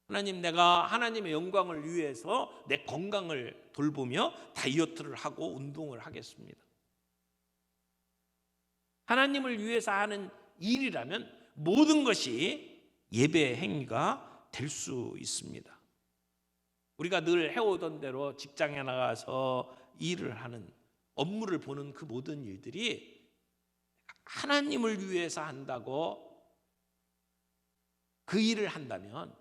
하나님, 내가 하나님의 영광을 위해서 내 건강을 돌보며 다이어트를 하고 운동을 하겠습니다. 하나님을 위해서 하는 일이라면 모든 것이 예배의 행위가 될 수 있습니다. 우리가 늘 해오던 대로 직장에 나가서 일을 하는, 업무를 보는 그 모든 일들이 하나님을 위해서 한다고 그 일을 한다면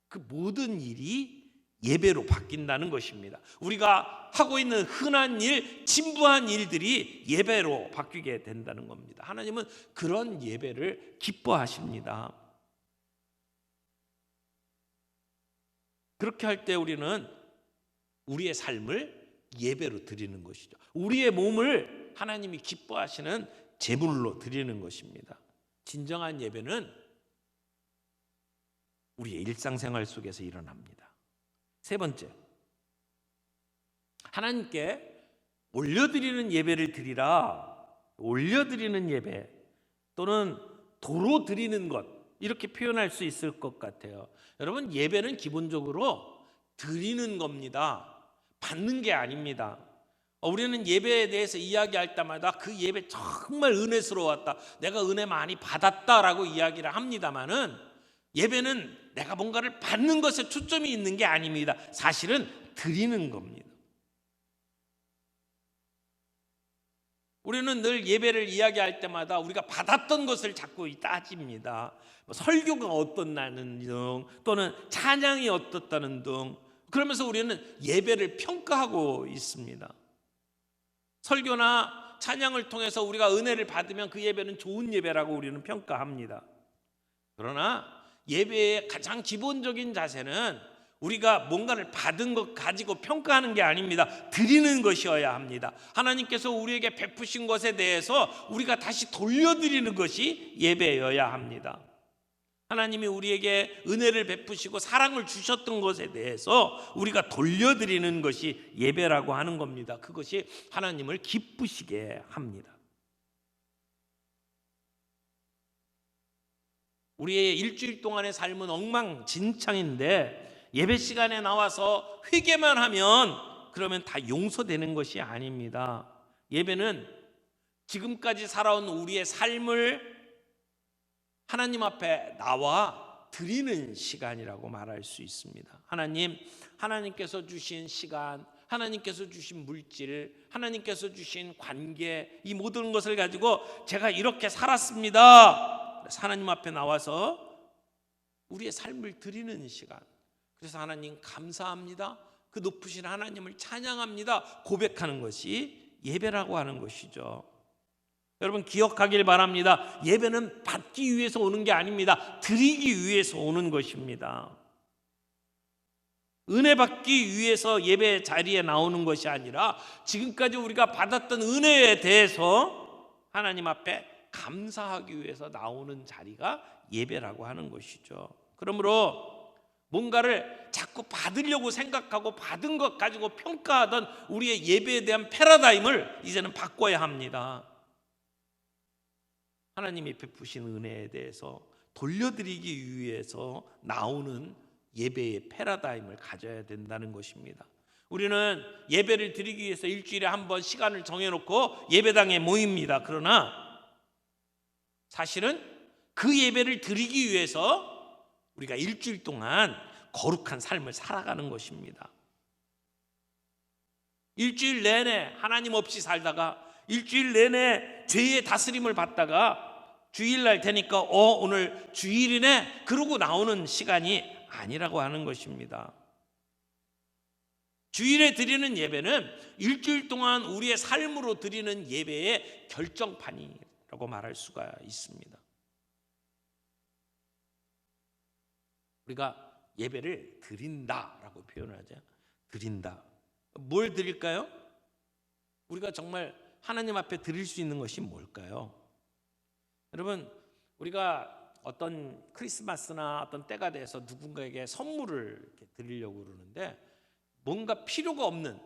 그 모든 일이 예배로 바뀐다는 것입니다. 우리가 하고 있는 흔한 일, 진부한 일들이 예배로 바뀌게 된다는 겁니다. 하나님은 그런 예배를 기뻐하십니다. 그렇게 할 때 우리는 우리의 삶을 예배로 드리는 것이죠. 우리의 몸을 하나님이 기뻐하시는 제물로 드리는 것입니다. 진정한 예배는 우리의 일상생활 속에서 일어납니다. 세 번째, 하나님께 올려드리는 예배를 드리라. 올려드리는 예배 또는 도로 드리는 것, 이렇게 표현할 수 있을 것 같아요. 여러분, 예배는 기본적으로 드리는 겁니다. 받는 게 아닙니다. 우리는 예배에 대해서 이야기할 때마다 그 예배 정말 은혜스러웠다, 내가 은혜 많이 받았다라고 이야기를 합니다만은 예배는 내가 뭔가를 받는 것에 초점이 있는 게 아닙니다. 사실은 드리는 겁니다. 우리는 늘 예배를 이야기할 때마다 우리가 받았던 것을 자꾸 따집니다. 설교가 어떻다는 등 또는 찬양이 어떻다는 등, 그러면서 우리는 예배를 평가하고 있습니다. 설교나 찬양을 통해서 우리가 은혜를 받으면 그 예배는 좋은 예배라고 우리는 평가합니다. 그러나 예배의 가장 기본적인 자세는 우리가 뭔가를 받은 것 가지고 평가하는 게 아닙니다. 드리는 것이어야 합니다. 하나님께서 우리에게 베푸신 것에 대해서 우리가 다시 돌려드리는 것이 예배여야 합니다. 하나님이 우리에게 은혜를 베푸시고 사랑을 주셨던 것에 대해서 우리가 돌려드리는 것이 예배라고 하는 겁니다. 그것이 하나님을 기쁘시게 합니다. 우리의 일주일 동안의 삶은 엉망진창인데 예배 시간에 나와서 회개만 하면 그러면 다 용서되는 것이 아닙니다. 예배는 지금까지 살아온 우리의 삶을 하나님 앞에 나와 드리는 시간이라고 말할 수 있습니다. 하나님께서 주신 시간, 하나님께서 주신 물질, 하나님께서 주신 관계, 이 모든 것을 가지고 제가 이렇게 살았습니다. 하나님 앞에 나와서 우리의 삶을 드리는 시간. 그래서 하나님 감사합니다, 그 높으신 하나님을 찬양합니다, 고백하는 것이 예배라고 하는 것이죠. 여러분, 기억하길 바랍니다. 예배는 받기 위해서 오는 게 아닙니다. 드리기 위해서 오는 것입니다. 은혜 받기 위해서 예배 자리에 나오는 것이 아니라 지금까지 우리가 받았던 은혜에 대해서 하나님 앞에 감사하기 위해서 나오는 자리가 예배라고 하는 것이죠. 그러므로 뭔가를 자꾸 받으려고 생각하고 받은 것 가지고 평가하던 우리의 예배에 대한 패러다임을 이제는 바꿔야 합니다. 하나님이 베푸신 은혜에 대해서 돌려드리기 위해서 나오는 예배의 패러다임을 가져야 된다는 것입니다. 우리는 예배를 드리기 위해서 일주일에 한 번 시간을 정해놓고 예배당에 모입니다. 그러나 사실은 그 예배를 드리기 위해서 우리가 일주일 동안 거룩한 삶을 살아가는 것입니다. 일주일 내내 하나님 없이 살다가 일주일 내내 죄의 다스림을 받다가 주일날 되니까 오늘 주일이네 그러고 나오는 시간이 아니라고 하는 것입니다. 주일에 드리는 예배는 일주일 동안 우리의 삶으로 드리는 예배의 결정판이라고 말할 수가 있습니다. 우리가 예배를 드린다라고 표현하죠. 드린다. 뭘 드릴까요? 우리가 정말 하나님 앞에 드릴 수 있는 것이 뭘까요? 여러분, 우리가 어떤 크리스마스나 어떤 때가 돼서 누군가에게 선물을 이렇게 드리려고 그러는데 뭔가 필요가 없는,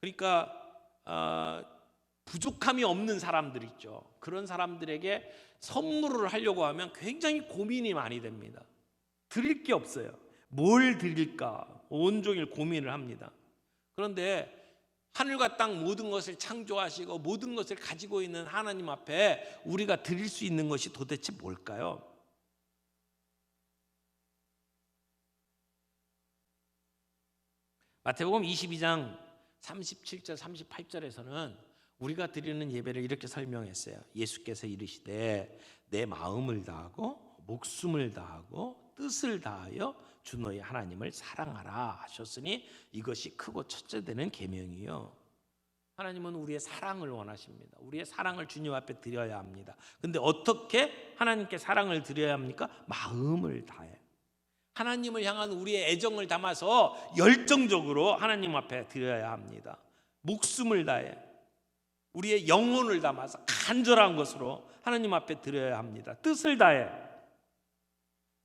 그러니까 부족함이 없는 사람들 있죠. 그런 사람들에게 선물을 하려고 하면 굉장히 고민이 많이 됩니다. 드릴 게 없어요. 뭘 드릴까 온종일 고민을 합니다. 그런데 하늘과 땅 모든 것을 창조하시고 모든 것을 가지고 있는 하나님 앞에 우리가 드릴 수 있는 것이 도대체 뭘까요? 마태복음 22장 37절 38절에서는 우리가 드리는 예배를 이렇게 설명했어요. 예수께서 이르시되 내 마음을 다하고 목숨을 다하고 뜻을 다하여 주 너희 하나님을 사랑하라 하셨으니 이것이 크고 첫째 되는 계명이요. 하나님은 우리의 사랑을 원하십니다. 우리의 사랑을 주님 앞에 드려야 합니다. 근데 어떻게 하나님께 사랑을 드려야 합니까? 마음을 다해. 하나님을 향한 우리의 애정을 담아서 열정적으로 하나님 앞에 드려야 합니다. 목숨을 다해 우리의 영혼을 담아서 간절한 것으로 하나님 앞에 드려야 합니다. 뜻을 다해.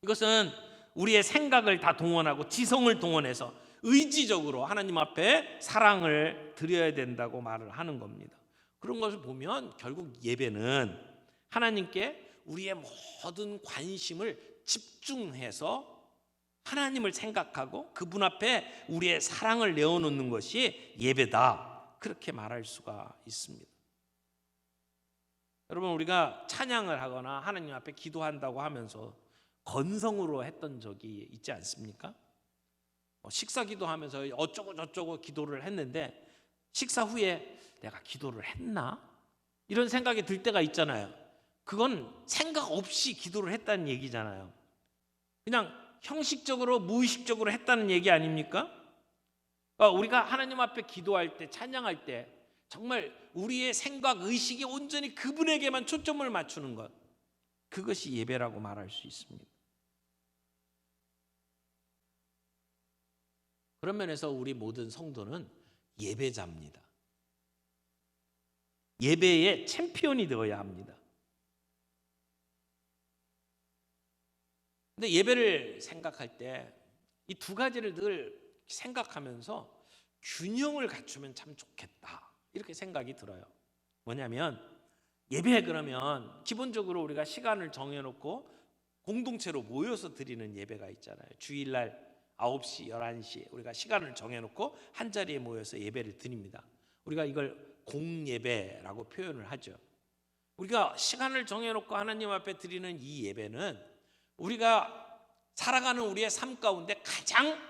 이것은 우리의 생각을 다 동원하고 지성을 동원해서 의지적으로 하나님 앞에 사랑을 드려야 된다고 말을 하는 겁니다. 그런 것을 보면 결국 예배는 하나님께 우리의 모든 관심을 집중해서 하나님을 생각하고 그분 앞에 우리의 사랑을 내어놓는 것이 예배다, 그렇게 말할 수가 있습니다. 여러분, 우리가 찬양을 하거나 하나님 앞에 기도한다고 하면서 건성으로 했던 적이 있지 않습니까? 식사 기도하면서 어쩌고 저쩌고 기도를 했는데 식사 후에 내가 기도를 했나? 이런 생각이 들 때가 있잖아요. 그건 생각 없이 기도를 했다는 얘기잖아요. 그냥 형식적으로 무의식적으로 했다는 얘기 아닙니까? 그러니까 우리가 하나님 앞에 기도할 때, 찬양할 때 정말 우리의 생각, 의식이 온전히 그분에게만 초점을 맞추는 것, 그것이 예배라고 말할 수 있습니다. 그런 면에서 우리 모든 성도는 예배자입니다. 예배의 챔피언이 되어야 합니다. 근데 예배를 생각할 때 이 두 가지를 늘 생각하면서 균형을 갖추면 참 좋겠다, 이렇게 생각이 들어요. 뭐냐면 예배, 그러면 기본적으로 우리가 시간을 정해놓고 공동체로 모여서 드리는 예배가 있잖아요. 주일날 9시, 11시 우리가 시간을 정해놓고 한자리에 모여서 예배를 드립니다. 우리가 이걸 공예배라고 표현을 하죠. 우리가 시간을 정해놓고 하나님 앞에 드리는 이 예배는 우리가 살아가는 우리의 삶 가운데 가장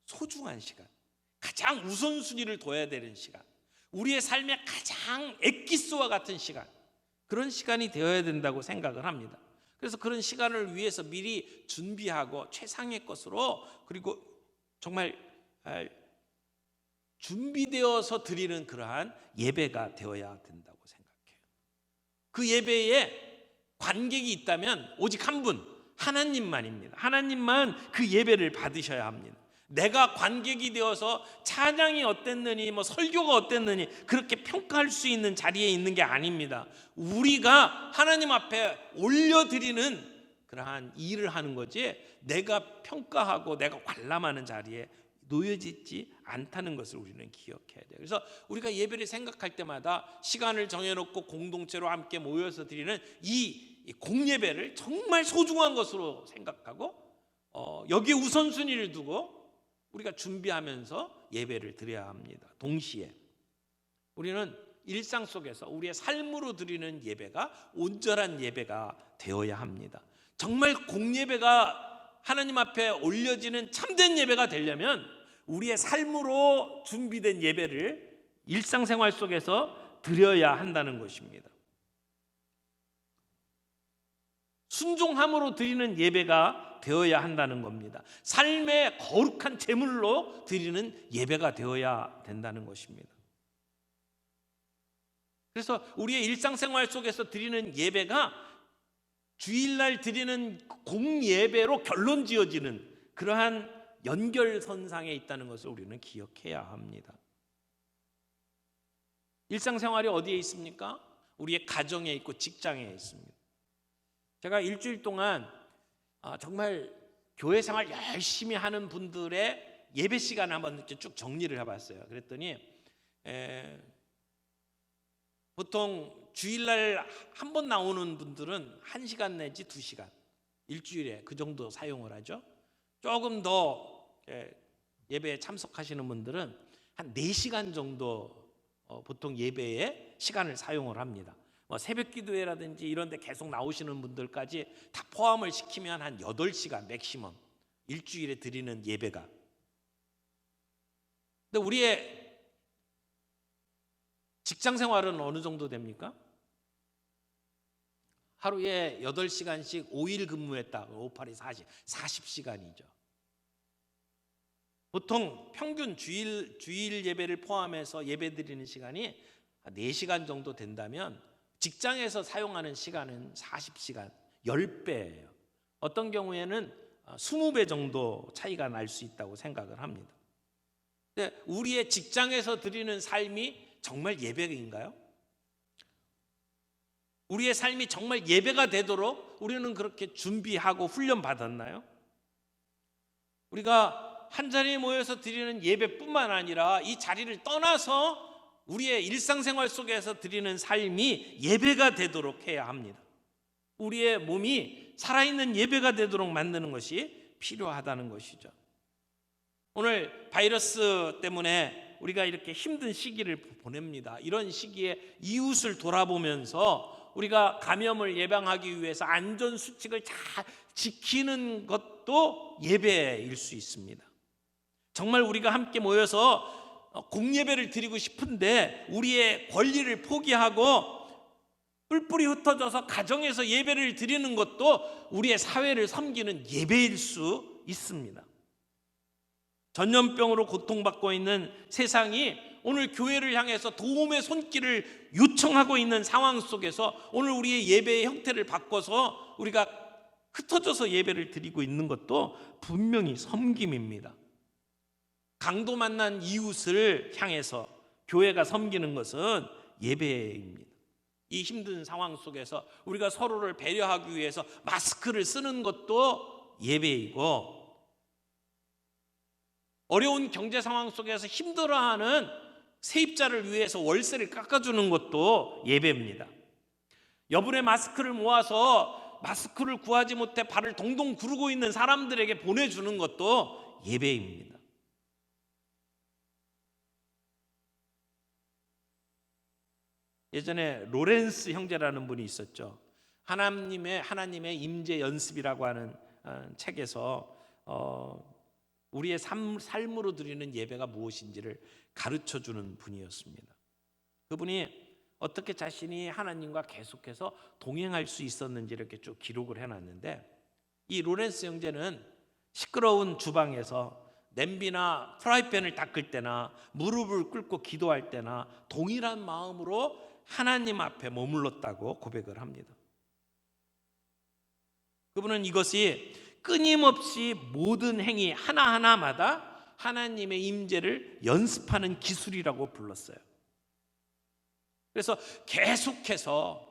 소중한 시간, 가장 우선순위를 둬야 되는 시간, 우리의 삶의 가장 엑기스와 같은 시간, 그런 시간이 되어야 된다고 생각을 합니다. 그래서 그런 시간을 위해서 미리 준비하고 최상의 것으로, 그리고 정말 준비되어서 드리는 그러한 예배가 되어야 된다고 생각해요. 그 예배에 관객이 있다면 오직 한 분, 하나님만입니다. 하나님만 그 예배를 받으셔야 합니다. 내가 관객이 되어서 찬양이 어땠느니 설교가 어땠느니 그렇게 평가할 수 있는 자리에 있는 게 아닙니다. 우리가 하나님 앞에 올려드리는 그러한 일을 하는 거지, 내가 평가하고 내가 관람하는 자리에 놓여지지 않다는 것을 우리는 기억해야 돼요. 그래서 우리가 예배를 생각할 때마다 시간을 정해놓고 공동체로 함께 모여서 드리는 이 공예배를 정말 소중한 것으로 생각하고 여기에 우선순위를 두고 우리가 준비하면서 예배를 드려야 합니다. 동시에 우리는 일상 속에서 우리의 삶으로 드리는 예배가 온전한 예배가 되어야 합니다. 정말 공예배가 하나님 앞에 올려지는 참된 예배가 되려면 우리의 삶으로 준비된 예배를 일상생활 속에서 드려야 한다는 것입니다. 순종함으로 드리는 예배가 되어야 한다는 겁니다. 삶의 거룩한 제물로 드리는 예배가 되어야 된다는 것입니다. 그래서 우리의 일상생활 속에서 드리는 예배가 주일날 드리는 공예배로 결론 지어지는 그러한 연결선상에 있다는 것을 우리는 기억해야 합니다. 일상생활이 어디에 있습니까? 우리의 가정에 있고 직장에 있습니다. 제가 일주일 동안 정말 교회 생활 열심히 하는 분들의 예배 시간을 한번 이렇게 쭉 정리를 해봤어요. 그랬더니 보통 주일날 한 번 나오는 분들은 1시간 내지 2시간 일주일에 그 정도 사용을 하죠. 조금 더 예배에 참석하시는 분들은 한 4시간 정도 보통 예배에 시간을 사용을 합니다. 새벽 기도회라든지 이런 데 계속 나오시는 분들까지 다 포함을 시키면 한 8시간 맥시멈 일주일에 드리는 예배가. 근데 우리의 직장 생활은 어느 정도 됩니까? 하루에 8시간씩 5일 근무했다. 5, 8이 40시간이죠. 보통 평균 주일 예배를 포함해서 예배 드리는 시간이 4시간 정도 된다면 직장에서 사용하는 시간은 40시간, 10배예요. 어떤 경우에는 20배 정도 차이가 날 수 있다고 생각을 합니다. 근데 우리의 직장에서 드리는 삶이 정말 예배인가요? 우리의 삶이 정말 예배가 되도록 우리는 그렇게 준비하고 훈련 받았나요? 우리가 한 자리에 모여서 드리는 예배뿐만 아니라 이 자리를 떠나서 우리의 일상생활 속에서 드리는 삶이 예배가 되도록 해야 합니다. 우리의 몸이 살아있는 예배가 되도록 만드는 것이 필요하다는 것이죠. 오늘 바이러스 때문에 우리가 이렇게 힘든 시기를 보냅니다. 이런 시기에 이웃을 돌아보면서 우리가 감염을 예방하기 위해서 안전수칙을 잘 지키는 것도 예배일 수 있습니다. 정말 우리가 함께 모여서 공예배를 드리고 싶은데 우리의 권리를 포기하고 뿔뿔이 흩어져서 가정에서 예배를 드리는 것도 우리의 사회를 섬기는 예배일 수 있습니다. 전염병으로 고통받고 있는 세상이 오늘 교회를 향해서 도움의 손길을 요청하고 있는 상황 속에서 오늘 우리의 예배의 형태를 바꿔서 우리가 흩어져서 예배를 드리고 있는 것도 분명히 섬김입니다. 강도 만난 이웃을 향해서 교회가 섬기는 것은 예배입니다. 이 힘든 상황 속에서 우리가 서로를 배려하기 위해서 마스크를 쓰는 것도 예배이고, 어려운 경제 상황 속에서 힘들어하는 세입자를 위해서 월세를 깎아주는 것도 예배입니다. 여분의 마스크를 모아서 마스크를 구하지 못해 발을 동동 구르고 있는 사람들에게 보내주는 것도 예배입니다. 예전에 로렌스 형제라는 분이 있었죠. 하나님의 임재 연습이라고 하는 책에서 우리의 삶으로 드리는 예배가 무엇인지를 가르쳐주는 분이었습니다. 그분이 어떻게 자신이 하나님과 계속해서 동행할 수 있었는지 이렇게 쭉 기록을 해놨는데, 이 로렌스 형제는 시끄러운 주방에서 냄비나 프라이팬을 닦을 때나 무릎을 꿇고 기도할 때나 동일한 마음으로 하나님 앞에 머물렀다고 고백을 합니다. 그분은 이것이 끊임없이 모든 행위 하나하나마다 하나님의 임재를 연습하는 기술이라고 불렀어요. 그래서 계속해서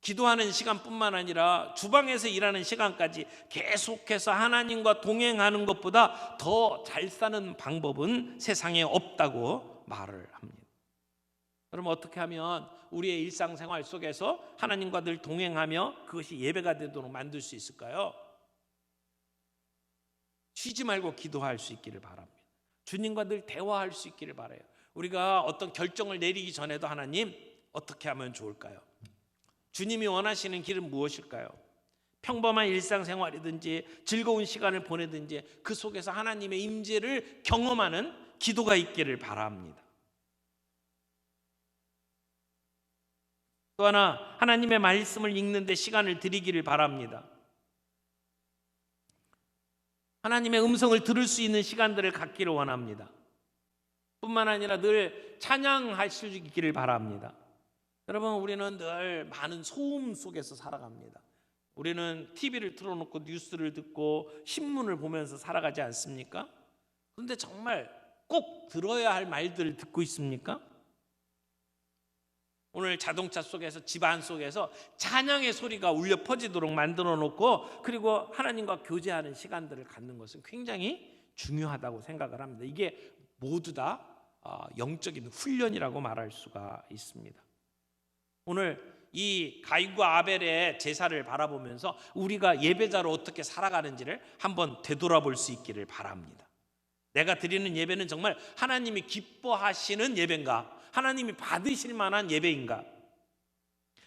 기도하는 시간뿐만 아니라 주방에서 일하는 시간까지 계속해서 하나님과 동행하는 것보다 더 잘 사는 방법은 세상에 없다고 말을 합니다. 그럼 어떻게 하면 우리의 일상생활 속에서 하나님과 늘 동행하며 그것이 예배가 되도록 만들 수 있을까요? 쉬지 말고 기도할 수 있기를 바랍니다. 주님과 늘 대화할 수 있기를 바라요. 우리가 어떤 결정을 내리기 전에도 하나님 어떻게 하면 좋을까요? 주님이 원하시는 길은 무엇일까요? 평범한 일상생활이든지 즐거운 시간을 보내든지 그 속에서 하나님의 임재를 경험하는 기도가 있기를 바랍니다. 또 하나 하나님의 말씀을 읽는데 시간을 드리기를 바랍니다. 하나님의 음성을 들을 수 있는 시간들을 갖기를 원합니다. 뿐만 아니라 늘 찬양하시기를 바랍니다. 여러분, 우리는 늘 많은 소음 속에서 살아갑니다. 우리는 TV를 틀어놓고 뉴스를 듣고 신문을 보면서 살아가지 않습니까? 그런데 정말 꼭 들어야 할 말들을 듣고 있습니까? 오늘 자동차 속에서, 집안 속에서 찬양의 소리가 울려 퍼지도록 만들어 놓고, 그리고 하나님과 교제하는 시간들을 갖는 것은 굉장히 중요하다고 생각을 합니다. 이게 모두 다 영적인 훈련이라고 말할 수가 있습니다. 오늘 이 가인과 아벨의 제사를 바라보면서 우리가 예배자로 어떻게 살아가는지를 한번 되돌아볼 수 있기를 바랍니다. 내가 드리는 예배는 정말 하나님이 기뻐하시는 예배인가? 하나님이 받으실 만한 예배인가?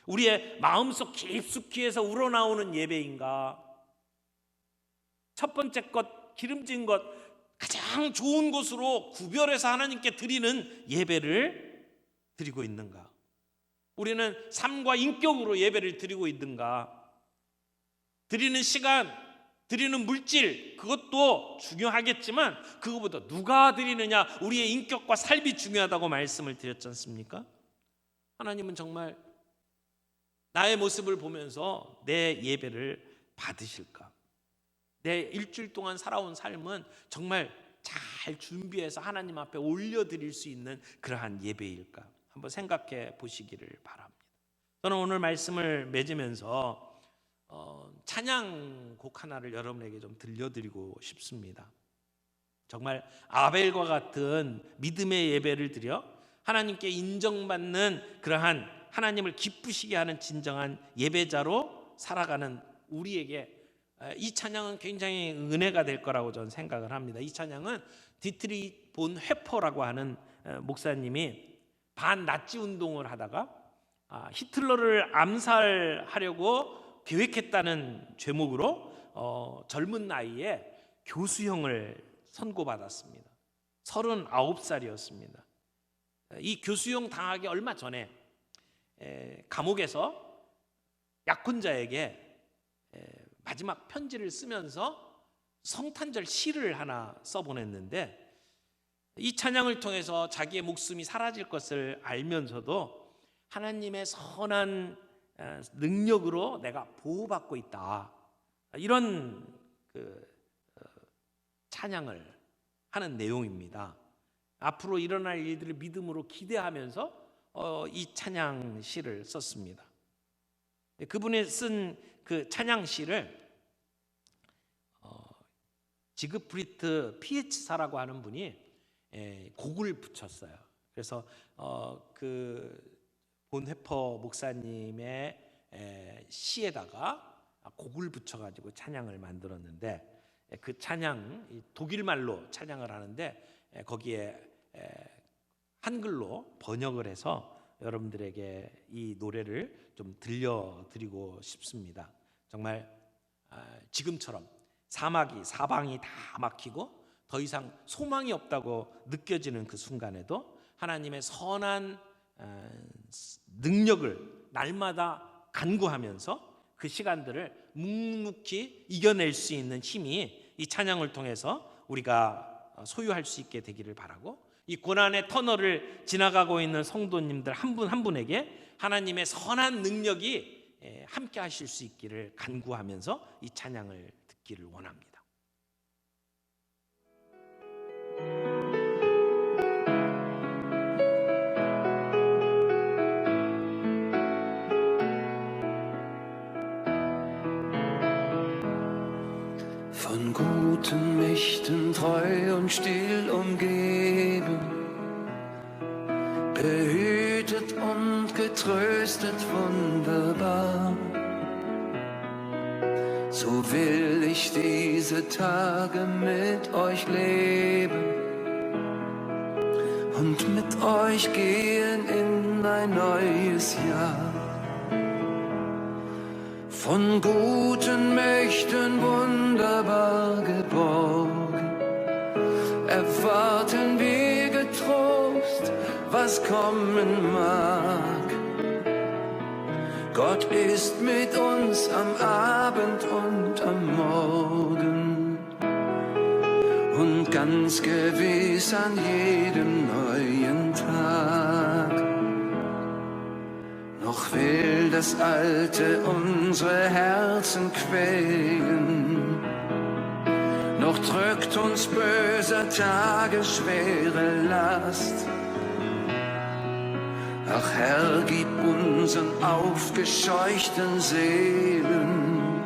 우리의 마음속 깊숙이에서 우러나오는 예배인가? 첫 번째 것, 기름진 것, 가장 좋은 곳으로 구별해서 하나님께 드리는 예배를 드리고 있는가? 우리는 삶과 인격으로 예배를 드리고 있는가? 드리는 시간, 드리는 물질, 그것도 중요하겠지만 그것보다 누가 드리느냐, 우리의 인격과 삶이 중요하다고 말씀을 드렸지 않습니까? 하나님은 정말 나의 모습을 보면서 내 예배를 받으실까? 내 일주일 동안 살아온 삶은 정말 잘 준비해서 하나님 앞에 올려드릴 수 있는 그러한 예배일까? 한번 생각해 보시기를 바랍니다. 저는 오늘 말씀을 맺으면서 찬양곡 하나를 여러분에게 좀 들려드리고 싶습니다. 정말 아벨과 같은 믿음의 예배를 드려 하나님께 인정받는 그러한 하나님을 기쁘시게 하는 진정한 예배자로 살아가는 우리에게 이 찬양은 굉장히 은혜가 될 거라고 저는 생각을 합니다. 이 찬양은 디트리 본 회퍼라고 하는 목사님이 반나치 운동을 하다가 히틀러를 암살하려고 계획했다는 죄목으로 젊은 나이에 교수형을 선고받았습니다. 39살이었습니다. 이 교수형 당하기 얼마 전에 감옥에서 약혼자에게 마지막 편지를 쓰면서 성탄절 시를 하나 써보냈는데, 이 찬양을 통해서 자기의 목숨이 사라질 것을 알면서도 하나님의 선한 능력으로 내가 보호받고 있다, 이런 찬양을 하는 내용입니다. 앞으로 일어날 일들을 믿음으로 기대하면서 이 찬양 시를 썼습니다. 그분이 쓴 그 찬양 시를 지그프리트 피에츠사라고 하는 분이 곡을 붙였어요. 그래서 그 본회퍼 목사님의 시에다가 곡을 붙여가지고 찬양을 만들었는데, 그 찬양 독일 말로 찬양을 하는데 거기에 한글로 번역을 해서 여러분들에게 이 노래를 좀 들려드리고 싶습니다. 정말 지금처럼 사방이 다 막히고 더 이상 소망이 없다고 느껴지는 그 순간에도 하나님의 선한 능력을 날마다 간구하면서 그 시간들을 묵묵히 이겨낼 수 있는 힘이 이 찬양을 통해서 우리가 소유할 수 있게 되기를 바라고, 이 고난의 터널을 지나가고 있는 성도님들 한 분 한 분에게 하나님의 선한 능력이 함께 하실 수 있기를 간구하면서 이 찬양을 듣기를 원합니다. Von guten Mächten treu und still umgeben, behütet und getröstet wunderbar. So will ich diese Tage mit euch leben und mit euch gehen in ein neues Jahr. Von guten Mächten wunderbar geborgen, erwarten wir getrost, was kommen mag. Gott ist mit uns am Abend und am Morgen und ganz gewiss an jedem neuen Tag. Noch will das Alte unsere Herzen quälen, noch drückt uns böser Tage schwere Last. Ach Herr, gib unseren aufgescheuchten Seelen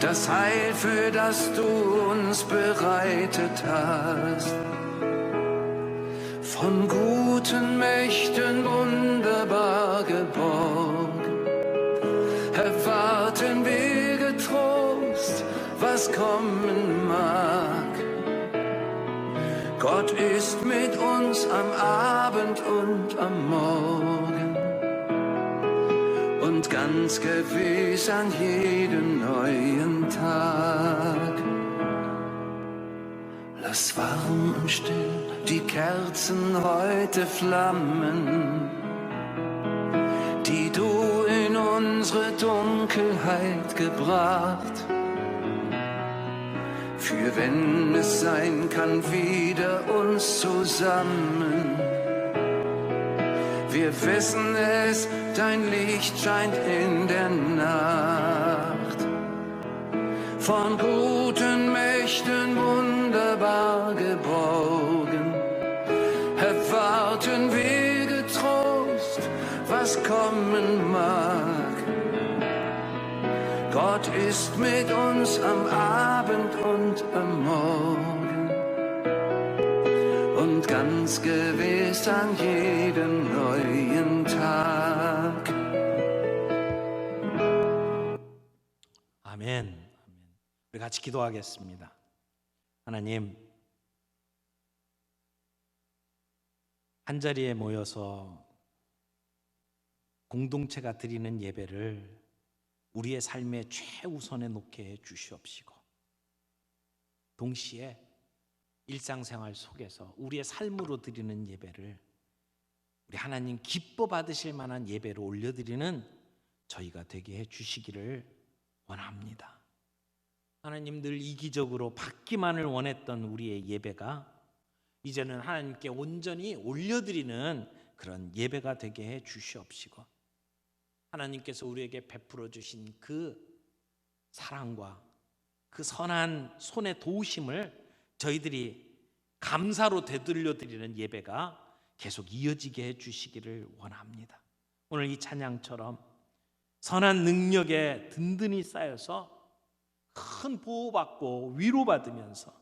das Heil, für das du uns bereitet hast. Von guten Mächten wunderbar geborgen, erwarten wir getrost, was kommen mag. Gott ist mit uns am Abend und am Morgen und ganz gewiss an jedem neuen Tag. Lass warm und still die Kerzen heute flammen, die du in unsere Dunkelheit gebracht. Für wenn es sein kann, wieder uns zusammen. Wir wissen es, dein Licht scheint in der Nacht. Von guten Mächten wunderbar geborgen, erwarten wir getrost, was kommen mag. Gott ist mit uns am Abend und am Morgen und ganz gewiss an jedem neuen Tag. 아멘. 우리 같이 기도하겠습니다. 하나님, 한 자리에 모여서 공동체가 드리는 예배를 우리의 삶의 최우선에 놓게 해 주시옵시고, 동시에 일상생활 속에서 우리의 삶으로 드리는 예배를 우리 하나님 기뻐 받으실 만한 예배로 올려드리는 저희가 되게 해 주시기를 원합니다. 하나님, 늘 이기적으로 받기만을 원했던 우리의 예배가 이제는 하나님께 온전히 올려드리는 그런 예배가 되게 해 주시옵시고, 하나님께서 우리에게 베풀어 주신 그 사랑과 그 선한 손의 도우심을 저희들이 감사로 되돌려 드리는 예배가 계속 이어지게 해 주시기를 원합니다. 오늘 이 찬양처럼 선한 능력에 든든히 쌓여서 큰 보호받고 위로받으면서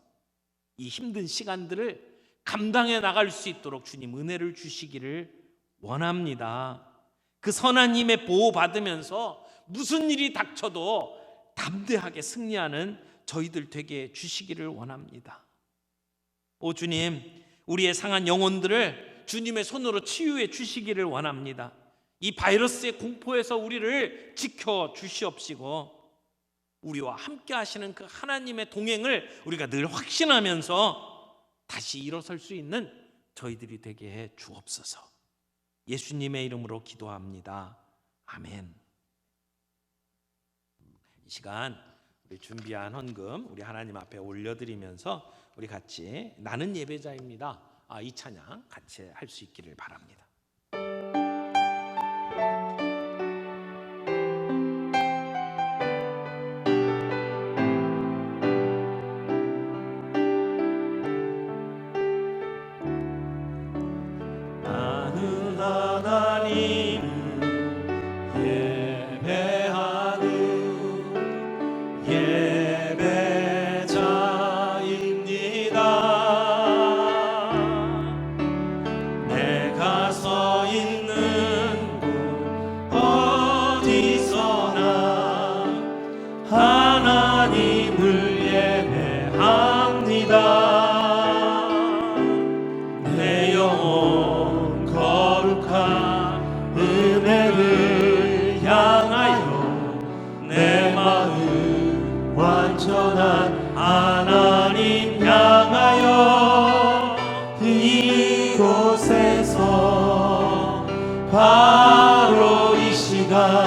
이 힘든 시간들을 감당해 나갈 수 있도록 주님 은혜를 주시기를 원합니다. 그 선한 힘에 보호받으면서 무슨 일이 닥쳐도 담대하게 승리하는 저희들 되게 주시기를 원합니다. 오 주님, 우리의 상한 영혼들을 주님의 손으로 치유해 주시기를 원합니다. 이 바이러스의 공포에서 우리를 지켜 주시옵시고, 우리와 함께 하시는 그 하나님의 동행을 우리가 늘 확신하면서 다시 일어설 수 있는 저희들이 되게 해 주옵소서. 예수님의 이름으로 기도합니다. 아멘. 이 시간 우리 준비한 헌금 우리 하나님 앞에 올려드리면서 우리 같이 나는 예배자입니다. 이 찬양 같이 할 수 있기를 바랍니다. 바로 이 시간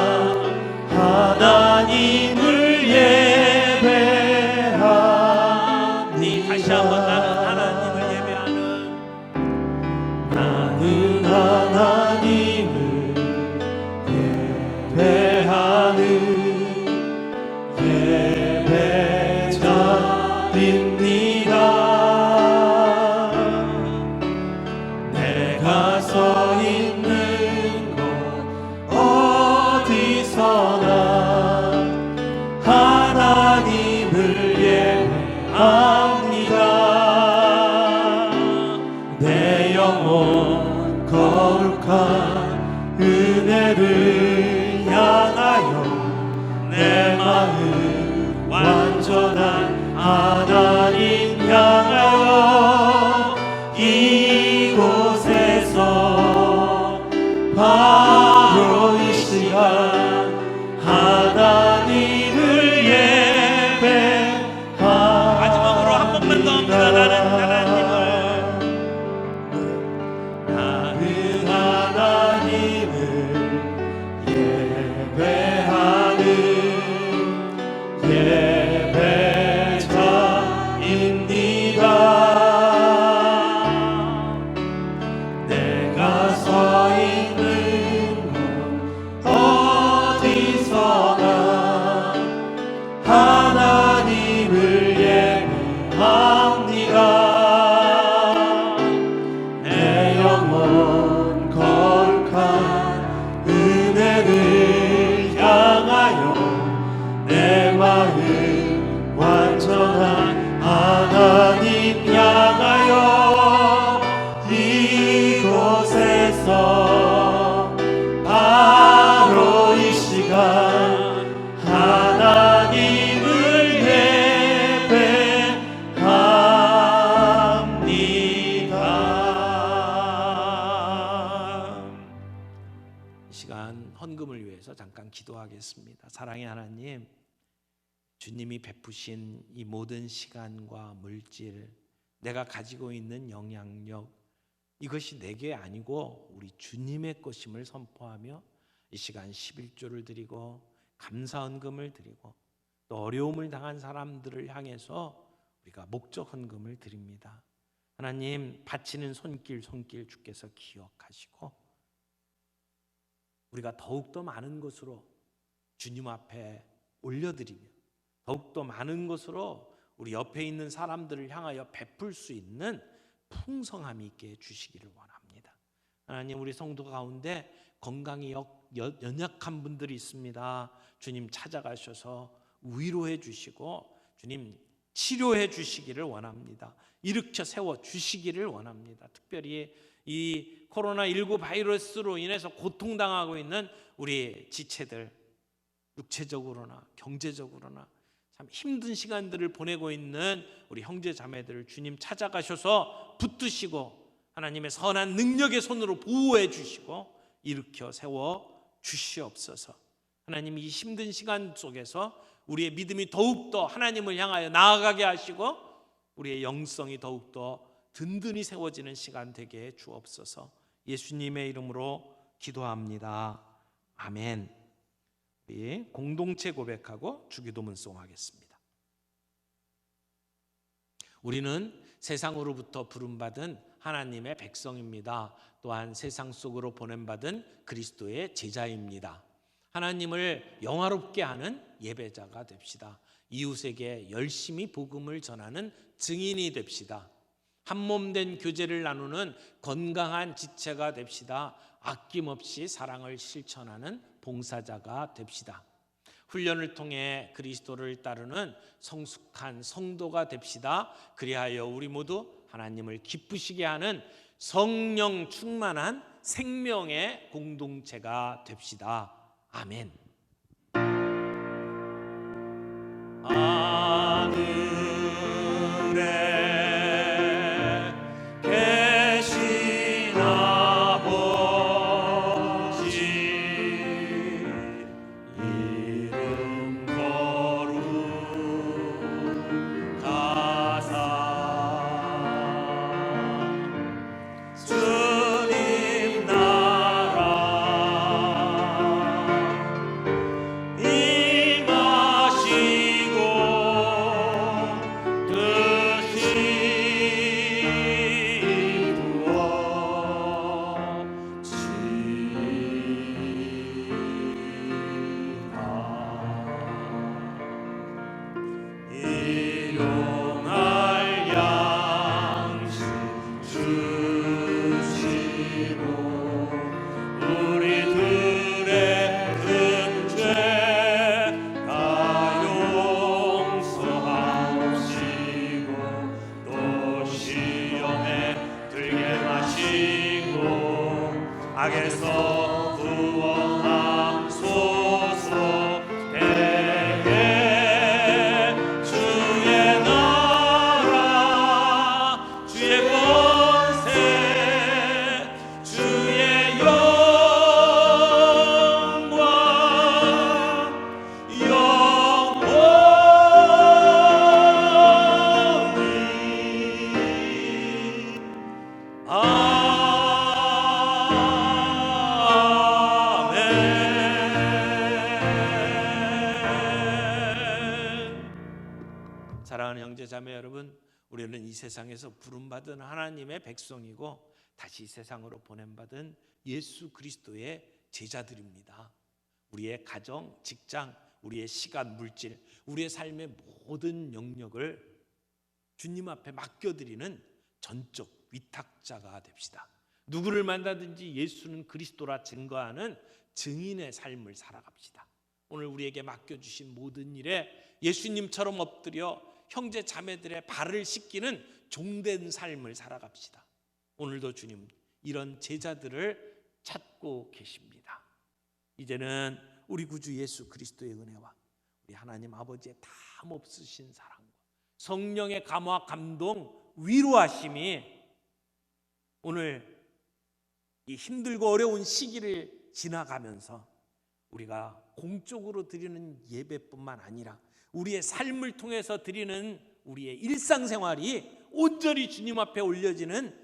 내가 서 있는 곳 어디서나 하나님을 예배합니다. 내 영혼 거룩한 은혜를 향하여 내 마음 완전한 하나님 향하여 이곳에서 바로 이 시간 하나님을 예배합니다. 마지막으로 한 번만 더 합니다. 나는 하나님을 예배하는 예배자입니다. 내가 서 있는 곳 어디서나 하나님을 예배합니다. 내 영혼 거룩한 은혜를 향하여 내 마음 완전한 하나님 향하여 이곳에서 바로 이 시간 하나님을 예배합니다. 이 시간 헌금을 위해서 잠깐 기도하겠습니다. 사랑의 하나님, 주님이 베푸신 이 모든 시간과 물질, 내가 가지고 있는 영향력, 이것이 내게 아니고 우리 주님의 것임을 선포하며 이 시간 11조를 드리고 감사 헌금을 드리고 또 어려움을 당한 사람들을 향해서 우리가 목적 헌금을 드립니다. 하나님, 바치는 손길 주께서 기억하시고 우리가 더욱더 많은 것으로 주님 앞에 올려드리며 더욱더 많은 것으로 우리 옆에 있는 사람들을 향하여 베풀 수 있는 풍성함이 있게 해주시기를 원합니다. 하나님, 우리 성도 가운데 건강이 연약한 분들이 있습니다. 주님 찾아가셔서 위로해 주시고 주님 치료해 주시기를 원합니다. 일으켜 세워 주시기를 원합니다. 특별히 이 코로나19 바이러스로 인해서 고통당하고 있는 우리 지체들, 육체적으로나 경제적으로나 참 힘든 시간들을 보내고 있는 우리 형제 자매들을 주님 찾아가셔서 붙드시고 하나님의 선한 능력의 손으로 보호해 주시고 일으켜 세워 주시옵소서. 하나님, 이 힘든 시간 속에서 우리의 믿음이 더욱더 하나님을 향하여 나아가게 하시고 우리의 영성이 더욱더 든든히 세워지는 시간 되게 해 주옵소서. 예수님의 이름으로 기도합니다. 아멘. 우리 공동체 고백하고 주기도문송 하겠습니다. 우리는 세상으로부터 부름받은 하나님의 백성입니다. 또한 세상 속으로 보냄받은 그리스도의 제자입니다. 하나님을 영화롭게 하는 예배자가 됩시다. 이웃에게 열심히 복음을 전하는 증인이 됩시다. 한몸된 교제를 나누는 건강한 지체가 됩시다. 아낌없이 사랑을 실천하는 봉사자가 됩시다. 훈련을 통해 그리스도를 따르는 성숙한 성도가 됩시다. 그리하여 우리 모두 하나님을 기쁘시게 하는 성령 충만한 생명의 공동체가 됩시다. 아멘. 일용할 악에서 구원하소서. 대개 주의 나라 주의 권세 주의 영광 영원히 아멘. 사랑하는 형제 자매 여러분, 우리는 이 세상에서 부름받은 하나님의 백성이고 다시 이 세상으로 보냄받은 예수 그리스도의 제자들입니다. 우리의 가정, 직장, 우리의 시간, 물질, 우리의 삶의 모든 영역을 주님 앞에 맡겨드리는 전적 위탁자가 됩시다. 누구를 만나든지 예수는 그리스도라 증거하는 증인의 삶을 살아갑시다. 오늘 우리에게 맡겨주신 모든 일에 예수님처럼 엎드려 형제 자매들의 발을 씻기는 종된 삶을 살아갑시다. 오늘도 주님 이런 제자들을 찾고 계십니다. 이제는 우리 구주 예수 그리스도의 은혜와 우리 하나님 아버지의 담없으신 사랑과 성령의 감화 감동 위로하심이 오늘 이 힘들고 어려운 시기를 지나가면서 우리가 공적으로 드리는 예배뿐만 아니라 우리의 삶을 통해서 드리는 우리의 일상생활이 온전히 주님 앞에 올려지는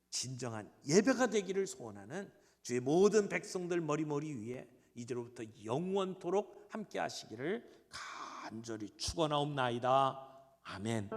진정한 예배가 되기를 소원하는 주의 모든 백성들 머리머리 위에 이제로부터 영원토록 함께 하시기를 간절히 축원하옵나이다. 아멘.